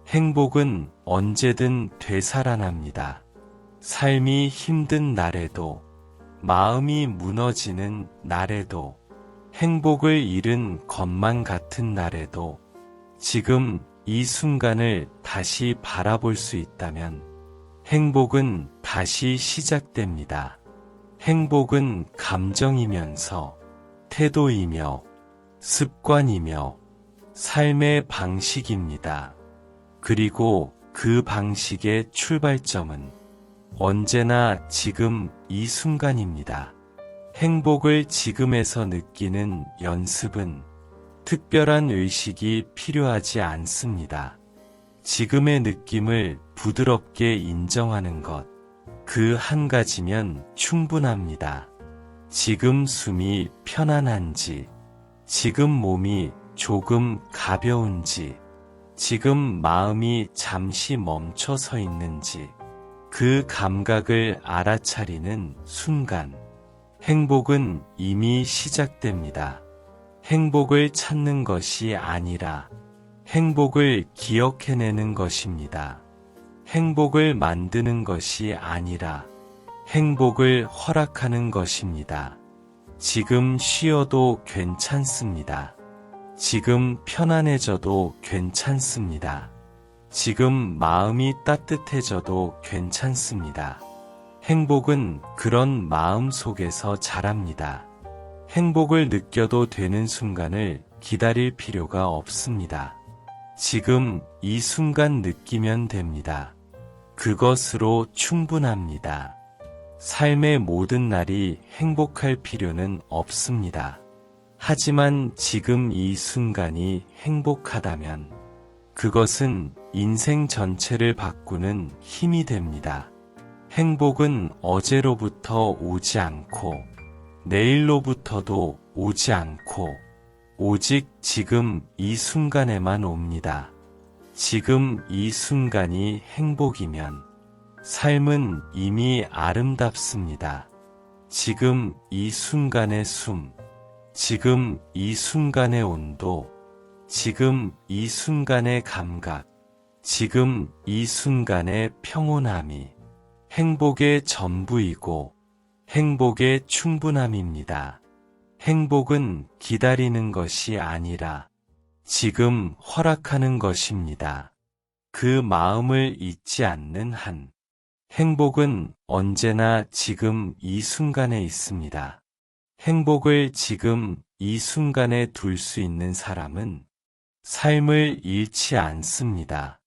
Speaker 1: 행복은 언제든 되살아납니다. 삶이 힘든 날에도, 마음이 무너지는 날에도, 행복을 잃은 것만 같은 날에도 지금 이 순간을 다시 바라볼 수 있다면 행복은 다시 시작됩니다. 행복은 감정이면서 태도이며 습관이며 삶의 방식입니다. 그리고 그 방식의 출발점은 언제나 지금 이 순간입니다. 행복을 지금에서 느끼는 연습은 특별한 의식이 필요하지 않습니다. 지금의 느낌을 부드럽게 인정하는 것, 그 한 가지면 충분합니다. 지금 숨이 편안한지, 지금 몸이 조금 가벼운지, 지금 마음이 잠시 멈춰 서 있는지, 그 감각을 알아차리는 순간, 행복은 이미 시작됩니다. 행복을 찾는 것이 아니라 행복을 기억해내는 것입니다. 행복을 만드는 것이 아니라 행복을 허락하는 것입니다. 지금 쉬어도 괜찮습니다. 지금 편안해져도 괜찮습니다. 지금 마음이 따뜻해져도 괜찮습니다. 행복은 그런 마음 속에서 자랍니다. 행복을 느껴도 되는 순간을 기다릴 필요가 없습니다. 지금 이 순간 느끼면 됩니다. 그것으로 충분합니다. 삶의 모든 날이 행복할 필요는 없습니다. 하지만 지금 이 순간이 행복하다면 그것은 인생 전체를 바꾸는 힘이 됩니다. 행복은 어제로부터 오지 않고 내일로부터도 오지 않고 오직 지금 이 순간에만 옵니다. 지금 이 순간이 행복이면 삶은 이미 아름답습니다. 지금 이 순간의 숨, 지금 이 순간의 온도, 지금 이 순간의 감각, 지금 이 순간의 평온함이 행복의 전부이고 행복의 충분함입니다. 행복은 기다리는 것이 아니라 지금 허락하는 것입니다. 그 마음을 잊지 않는 한, 행복은 언제나 지금 이 순간에 있습니다. 행복을 지금 이 순간에 둘 수 있는 사람은 삶을 잃지 않습니다.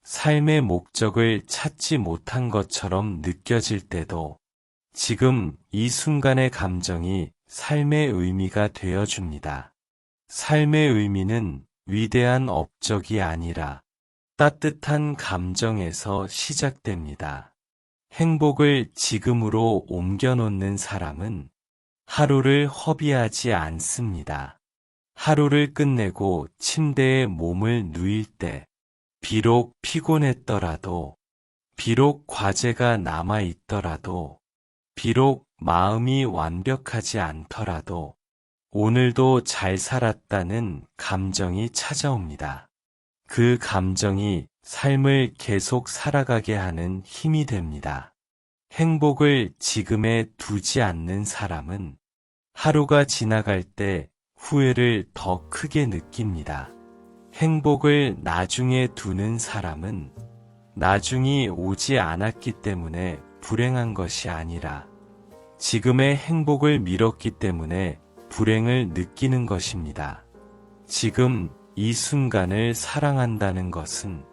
Speaker 1: 삶의 목적을 찾지 못한 것처럼 느껴질 때도 지금 이 순간의 감정이 삶의 의미가 되어줍니다. 삶의 의미는 위대한 업적이 아니라 따뜻한 감정에서 시작됩니다. 행복을 지금으로 옮겨놓는 사람은 하루를 허비하지 않습니다. 하루를 끝내고 침대에 몸을 누일 때 비록 피곤했더라도, 비록 과제가 남아있더라도, 비록 마음이 완벽하지 않더라도 오늘도 잘 살았다는 감정이 찾아옵니다. 그 감정이 삶을 계속 살아가게 하는 힘이 됩니다. 행복을 지금에 두지 않는 사람은 하루가 지나갈 때 후회를 더 크게 느낍니다. 행복을 나중에 두는 사람은 나중이 오지 않았기 때문에 불행한 것이 아니라 지금의 행복을 미뤘기 때문에 불행을 느끼는 것입니다. 지금 이 순간을 사랑한다는 것은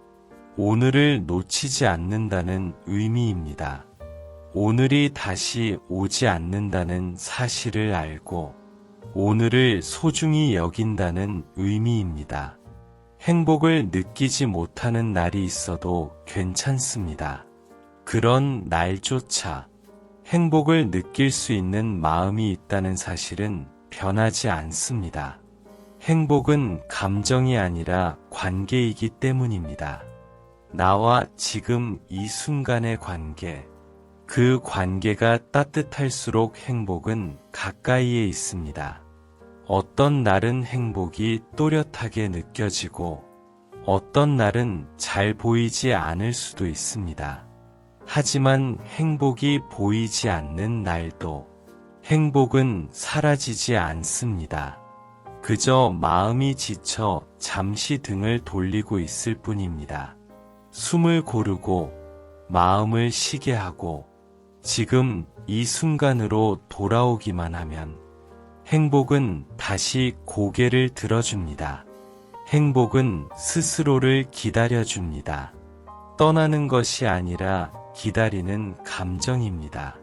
Speaker 1: 오늘을 놓치지 않는다는 의미입니다. 오늘이 다시 오지 않는다는 사실을 알고 오늘을 소중히 여긴다는 의미입니다. 행복을 느끼지 못하는 날이 있어도 괜찮습니다. 그런 날조차 행복을 느낄 수 있는 마음이 있다는 사실은 변하지 않습니다. 행복은 감정이 아니라 관계이기 때문입니다. 나와 지금 이 순간의 관계, 그 관계가 따뜻할수록 행복은 가까이에 있습니다. 어떤 날은 행복이 또렷하게 느껴지고 어떤 날은 잘 보이지 않을 수도 있습니다. 하지만 행복이 보이지 않는 날도 행복은 사라지지 않습니다. 그저 마음이 지쳐 잠시 등을 돌리고 있을 뿐입니다. 숨을 고르고 마음을 쉬게 하고 지금 이 순간으로 돌아오기만 하면 행복은 다시 고개를 들어줍니다. 행복은 스스로를 기다려줍니다. 떠나는 것이 아니라 기다리는 감정입니다.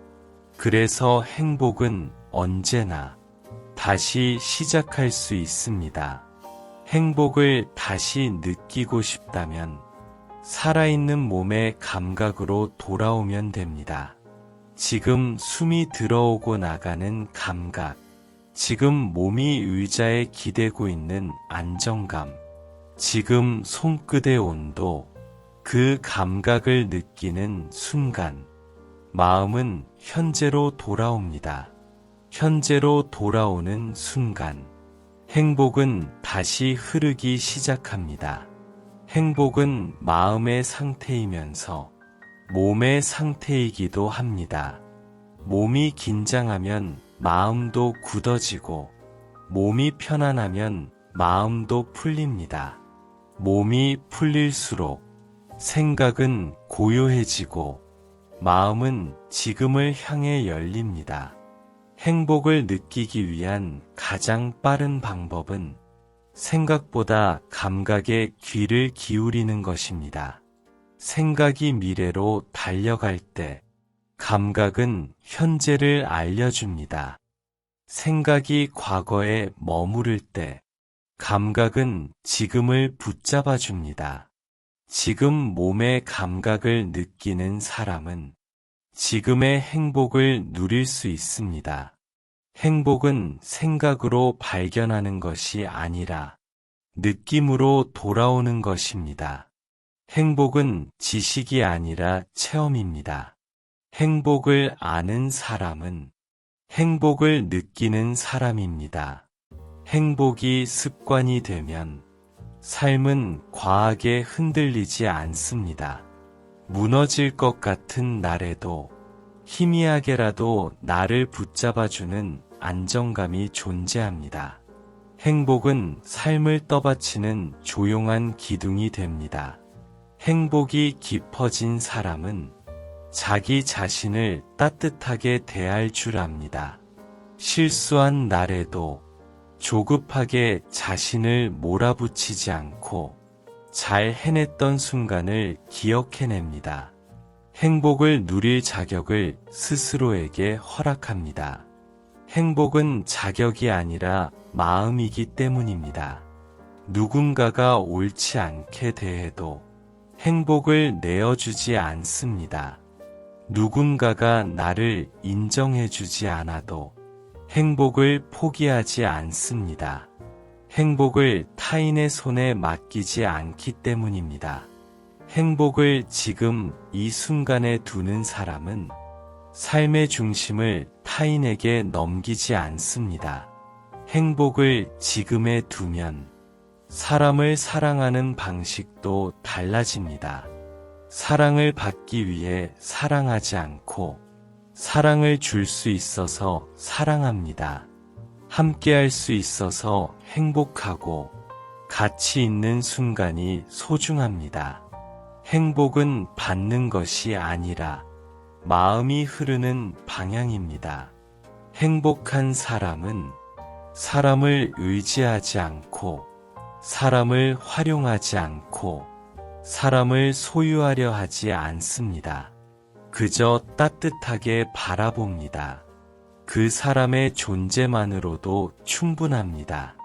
Speaker 1: 그래서 행복은 언제나 다시 시작할 수 있습니다. 행복을 다시 느끼고 싶다면 살아있는 몸의 감각으로 돌아오면 됩니다. 지금 숨이 들어오고 나가는 감각, 지금 몸이 의자에 기대고 있는 안정감, 지금 손끝의 온도, 그 감각을 느끼는 순간, 마음은 현재로 돌아옵니다. 현재로 돌아오는 순간, 행복은 다시 흐르기 시작합니다. 행복은 마음의 상태이면서 몸의 상태이기도 합니다. 몸이 긴장하면 마음도 굳어지고, 몸이 편안하면 마음도 풀립니다. 몸이 풀릴수록 생각은 고요해지고, 마음은 지금을 향해 열립니다. 행복을 느끼기 위한 가장 빠른 방법은 생각보다 감각에 귀를 기울이는 것입니다. 생각이 미래로 달려갈 때 감각은 현재를 알려줍니다. 생각이 과거에 머무를 때 감각은 지금을 붙잡아줍니다. 지금 몸의 감각을 느끼는 사람은 지금의 행복을 누릴 수 있습니다. 행복은 생각으로 발견하는 것이 아니라 느낌으로 돌아오는 것입니다. 행복은 지식이 아니라 체험입니다. 행복을 아는 사람은 행복을 느끼는 사람입니다. 행복이 습관이 되면 삶은 과하게 흔들리지 않습니다. 무너질 것 같은 날에도 희미하게라도 나를 붙잡아주는 안정감이 존재합니다. 행복은 삶을 떠받치는 조용한 기둥이 됩니다. 행복이 깊어진 사람은 자기 자신을 따뜻하게 대할 줄 압니다. 실수한 날에도 조급하게 자신을 몰아붙이지 않고 잘 해냈던 순간을 기억해냅니다. 행복을 누릴 자격을 스스로에게 허락합니다. 행복은 자격이 아니라 마음이기 때문입니다. 누군가가 옳지 않게 대해도 행복을 내어주지 않습니다. 누군가가 나를 인정해주지 않아도 행복을 포기하지 않습니다. 행복을 타인의 손에 맡기지 않기 때문입니다. 행복을 지금 이 순간에 두는 사람은 삶의 중심을 타인에게 넘기지 않습니다. 행복을 지금에 두면 사람을 사랑하는 방식도 달라집니다. 사랑을 받기 위해 사랑하지 않고 사랑을 줄 수 있어서 사랑합니다. 함께할 수 있어서 행복하고 가치 있는 순간이 소중합니다. 행복은 받는 것이 아니라 마음이 흐르는 방향입니다. 행복한 사람은 사람을 의지하지 않고 사람을 활용하지 않고 사람을 소유하려 하지 않습니다. 그저 따뜻하게 바라봅니다. 그 사람의 존재만으로도 충분합니다.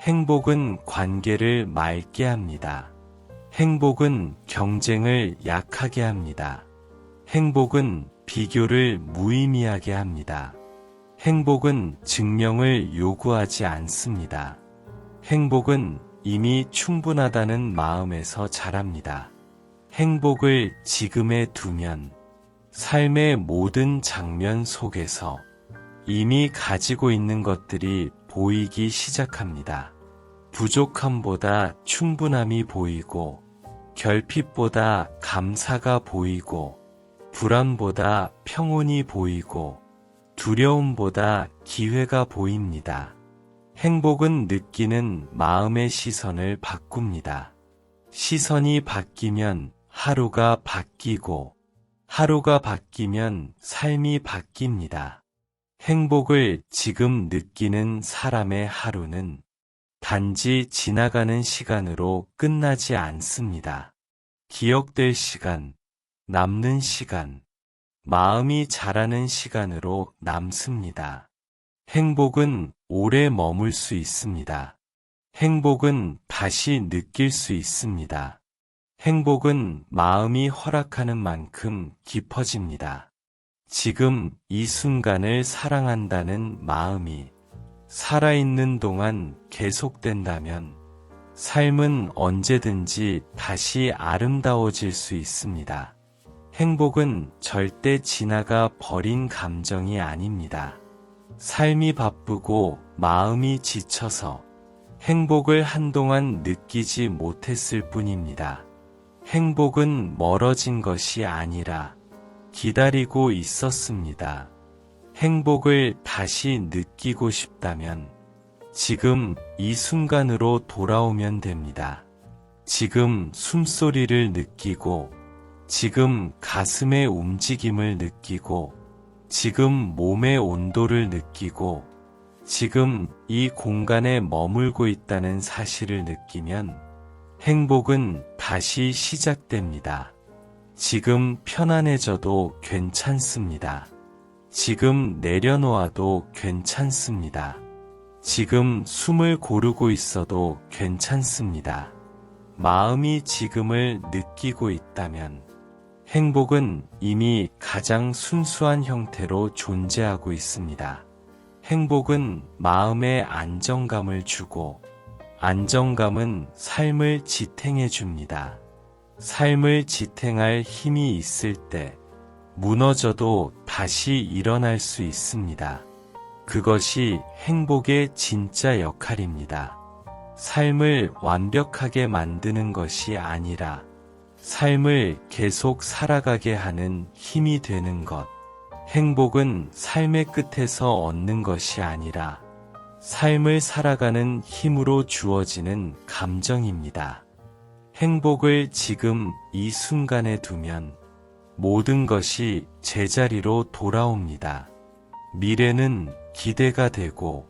Speaker 1: 행복은 관계를 맑게 합니다. 행복은 경쟁을 약하게 합니다. 행복은 비교를 무의미하게 합니다. 행복은 증명을 요구하지 않습니다. 행복은 이미 충분하다는 마음에서 자랍니다. 행복을 지금에 두면 삶의 모든 장면 속에서 이미 가지고 있는 것들이 보이기 시작합니다. 부족함보다 충분함이 보이고, 결핍보다 감사가 보이고, 불안보다 평온이 보이고, 두려움보다 기회가 보입니다. 행복은 느끼는 마음의 시선을 바꿉니다. 시선이 바뀌면 하루가 바뀌고, 하루가 바뀌면 삶이 바뀝니다. 행복을 지금 느끼는 사람의 하루는 단지 지나가는 시간으로 끝나지 않습니다. 기억될 시간, 남는 시간, 마음이 자라는 시간으로 남습니다. 행복은 오래 머물 수 있습니다. 행복은 다시 느낄 수 있습니다. 행복은 마음이 허락하는 만큼 깊어집니다. 지금 이 순간을 사랑한다는 마음이 살아있는 동안 계속된다면 삶은 언제든지 다시 아름다워질 수 있습니다. 행복은 절대 지나가 버린 감정이 아닙니다. 삶이 바쁘고 마음이 지쳐서 행복을 한동안 느끼지 못했을 뿐입니다. 행복은 멀어진 것이 아니라 기다리고 있었습니다. 행복을 다시 느끼고 싶다면 지금 이 순간으로 돌아오면 됩니다. 지금 숨소리를 느끼고, 지금 가슴의 움직임을 느끼고, 지금 몸의 온도를 느끼고, 지금 이 공간에 머물고 있다는 사실을 느끼면 행복은 다시 시작됩니다. 지금 편안해져도 괜찮습니다. 지금 내려놓아도 괜찮습니다. 지금 숨을 고르고 있어도 괜찮습니다. 마음이 지금을 느끼고 있다면 행복은 이미 가장 순수한 형태로 존재하고 있습니다. 행복은 마음에 안정감을 주고, 안정감은 삶을 지탱해 줍니다. 삶을 지탱할 힘이 있을 때 무너져도 다시 일어날 수 있습니다. 그것이 행복의 진짜 역할입니다. 삶을 완벽하게 만드는 것이 아니라 삶을 계속 살아가게 하는 힘이 되는 것. 행복은 삶의 끝에서 얻는 것이 아니라 삶을 살아가는 힘으로 주어지는 감정입니다. 행복을 지금 이 순간에 두면 모든 것이 제자리로 돌아옵니다. 미래는 기대가 되고,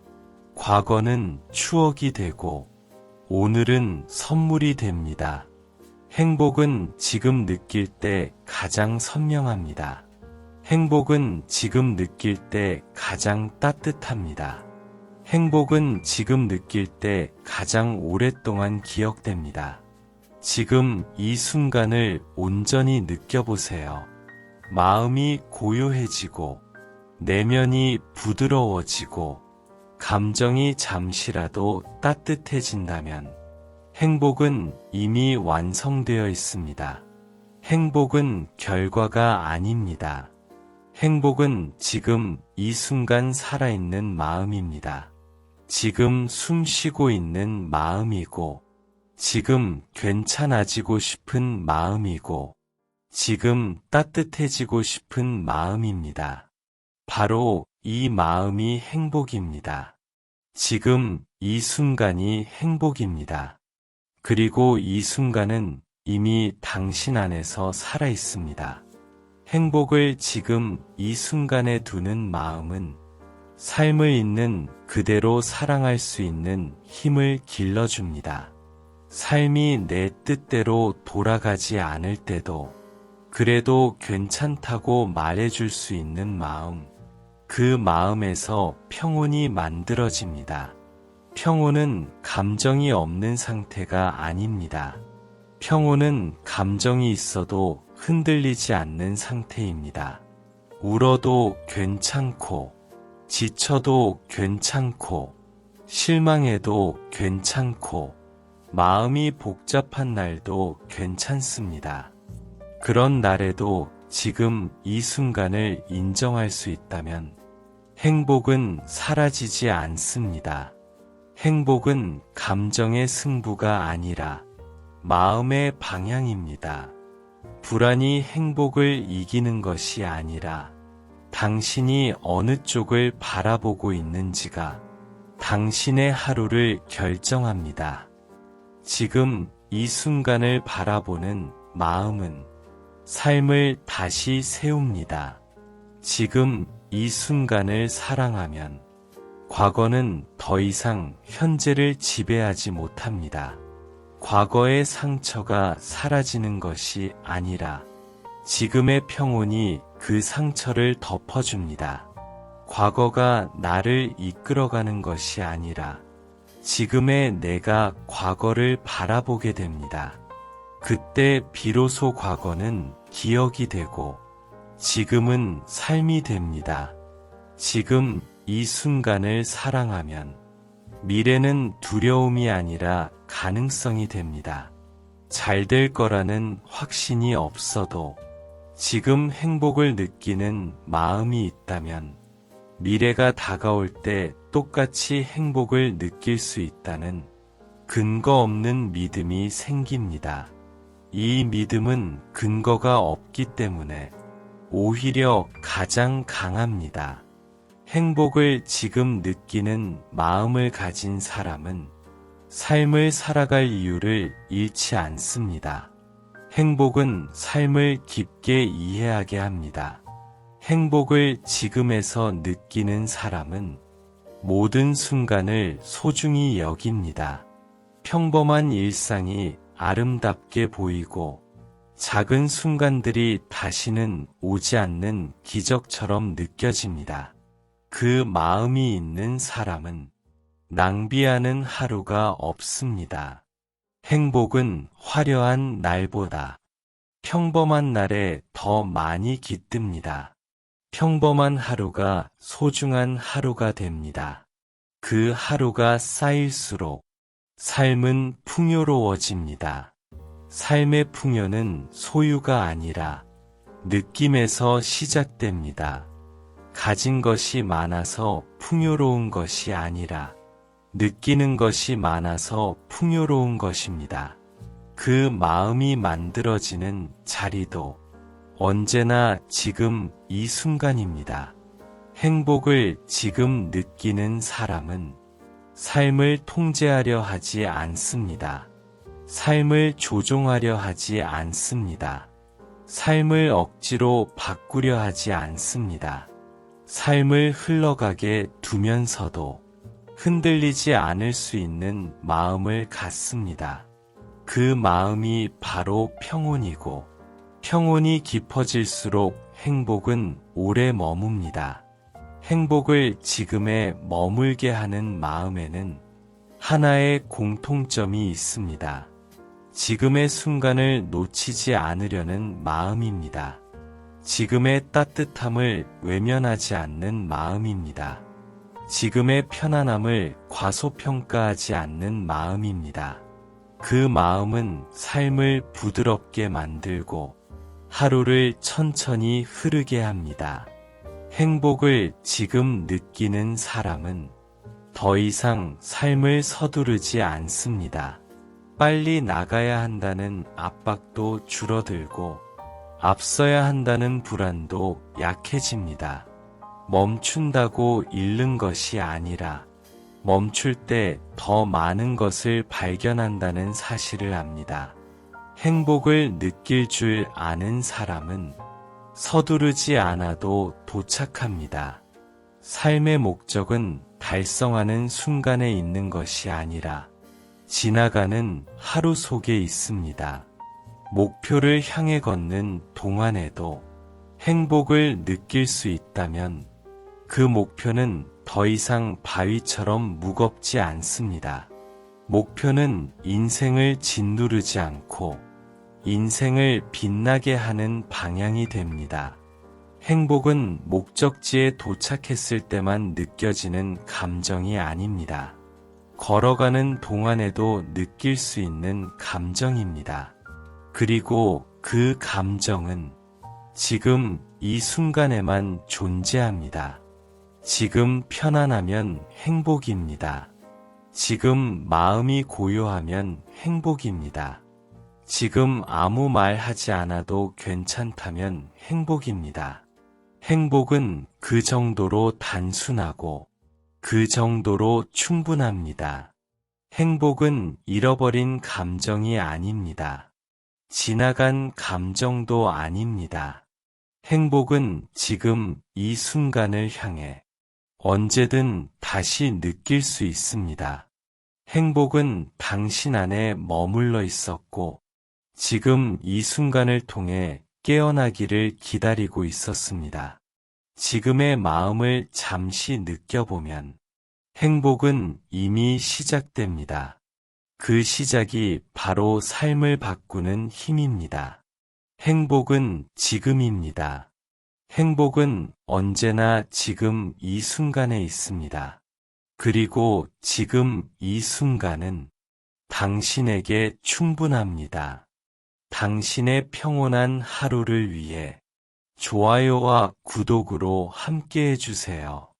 Speaker 1: 과거는 추억이 되고, 오늘은 선물이 됩니다. 행복은 지금 느낄 때 가장 선명합니다. 행복은 지금 느낄 때 가장 따뜻합니다. 행복은 지금 느낄 때 가장 오랫동안 기억됩니다. 지금 이 순간을 온전히 느껴보세요. 마음이 고요해지고, 내면이 부드러워지고, 감정이 잠시라도 따뜻해진다면 행복은 이미 완성되어 있습니다. 행복은 결과가 아닙니다. 행복은 지금 이 순간 살아있는 마음입니다. 지금 숨 쉬고 있는 마음이고, 지금 괜찮아지고 싶은 마음이고, 지금 따뜻해지고 싶은 마음입니다. 바로 이 마음이 행복입니다. 지금 이 순간이 행복입니다. 그리고 이 순간은 이미 당신 안에서 살아 있습니다. 행복을 지금 이 순간에 두는 마음은 삶을 있는 그대로 사랑할 수 있는 힘을 길러줍니다. 삶이 내 뜻대로 돌아가지 않을 때도 그래도 괜찮다고 말해줄 수 있는 마음, 그 마음에서 평온이 만들어집니다. 평온은 감정이 없는 상태가 아닙니다. 평온은 감정이 있어도 흔들리지 않는 상태입니다. 울어도 괜찮고, 지쳐도 괜찮고, 실망해도 괜찮고, 마음이 복잡한 날도 괜찮습니다. 그런 날에도 지금 이 순간을 인정할 수 있다면 행복은 사라지지 않습니다. 행복은 감정의 승부가 아니라 마음의 방향입니다. 불안이 행복을 이기는 것이 아니라 당신이 어느 쪽을 바라보고 있는지가 당신의 하루를 결정합니다. 지금 이 순간을 바라보는 마음은 삶을 다시 세웁니다. 지금 이 순간을 사랑하면 과거는 더 이상 현재를 지배하지 못합니다. 과거의 상처가 사라지는 것이 아니라 지금의 평온이 그 상처를 덮어줍니다. 과거가 나를 이끌어가는 것이 아니라 지금의 내가 과거를 바라보게 됩니다. 그때 비로소 과거는 기억이 되고 지금은 삶이 됩니다. 지금 이 순간을 사랑하면 미래는 두려움이 아니라 가능성이 됩니다. 잘 될 거라는 확신이 없어도 지금 행복을 느끼는 마음이 있다면 미래가 다가올 때 똑같이 행복을 느낄 수 있다는 근거 없는 믿음이 생깁니다. 이 믿음은 근거가 없기 때문에 오히려 가장 강합니다. 행복을 지금 느끼는 마음을 가진 사람은 삶을 살아갈 이유를 잃지 않습니다. 행복은 삶을 깊게 이해하게 합니다. 행복을 지금에서 느끼는 사람은 모든 순간을 소중히 여깁니다. 평범한 일상이 아름답게 보이고 작은 순간들이 다시는 오지 않는 기적처럼 느껴집니다. 그 마음이 있는 사람은 낭비하는 하루가 없습니다. 행복은 화려한 날보다 평범한 날에 더 많이 깃듭니다. 평범한 하루가 소중한 하루가 됩니다. 그 하루가 쌓일수록 삶은 풍요로워집니다. 삶의 풍요는 소유가 아니라 느낌에서 시작됩니다. 가진 것이 많아서 풍요로운 것이 아니라 느끼는 것이 많아서 풍요로운 것입니다. 그 마음이 만들어지는 자리도 언제나 지금 이 순간입니다. 행복을 지금 느끼는 사람은 삶을 통제하려 하지 않습니다. 삶을 조종하려 하지 않습니다. 삶을 억지로 바꾸려 하지 않습니다. 삶을 흘러가게 두면서도 흔들리지 않을 수 있는 마음을 갖습니다. 그 마음이 바로 평온이고 평온이 깊어질수록 행복은 오래 머뭅니다. 행복을 지금에 머물게 하는 마음에는 하나의 공통점이 있습니다. 지금의 순간을 놓치지 않으려는 마음입니다. 지금의 따뜻함을 외면하지 않는 마음입니다. 지금의 편안함을 과소평가하지 않는 마음입니다. 그 마음은 삶을 부드럽게 만들고 하루를 천천히 흐르게 합니다. 행복을 지금 느끼는 사람은 더 이상 삶을 서두르지 않습니다. 빨리 나가야 한다는 압박도 줄어들고 앞서야 한다는 불안도 약해집니다. 멈춘다고 잃는 것이 아니라 멈출 때 더 많은 것을 발견한다는 사실을 압니다. 행복을 느낄 줄 아는 사람은 서두르지 않아도 도착합니다. 삶의 목적은 달성하는 순간에 있는 것이 아니라 지나가는 하루 속에 있습니다. 목표를 향해 걷는 동안에도 행복을 느낄 수 있다면 그 목표는 더 이상 바위처럼 무겁지 않습니다. 목표는 인생을 짓누르지 않고 인생을 빛나게 하는 방향이 됩니다. 행복은 목적지에 도착했을 때만 느껴지는 감정이 아닙니다. 걸어가는 동안에도 느낄 수 있는 감정입니다. 그리고 그 감정은 지금 이 순간에만 존재합니다. 지금 편안하면 행복입니다. 지금 마음이 고요하면 행복입니다. 지금 아무 말 하지 않아도 괜찮다면 행복입니다. 행복은 그 정도로 단순하고 그 정도로 충분합니다. 행복은 잃어버린 감정이 아닙니다. 지나간 감정도 아닙니다. 행복은 지금 이 순간을 향해 언제든 다시 느낄 수 있습니다. 행복은 당신 안에 머물러 있었고, 지금 이 순간을 통해 깨어나기를 기다리고 있었습니다. 지금의 마음을 잠시 느껴보면 행복은 이미 시작됩니다. 그 시작이 바로 삶을 바꾸는 힘입니다. 행복은 지금입니다. 행복은 언제나 지금 이 순간에 있습니다. 그리고 지금 이 순간은 당신에게 충분합니다. 당신의 평온한 하루를 위해 좋아요와 구독으로 함께 해주세요.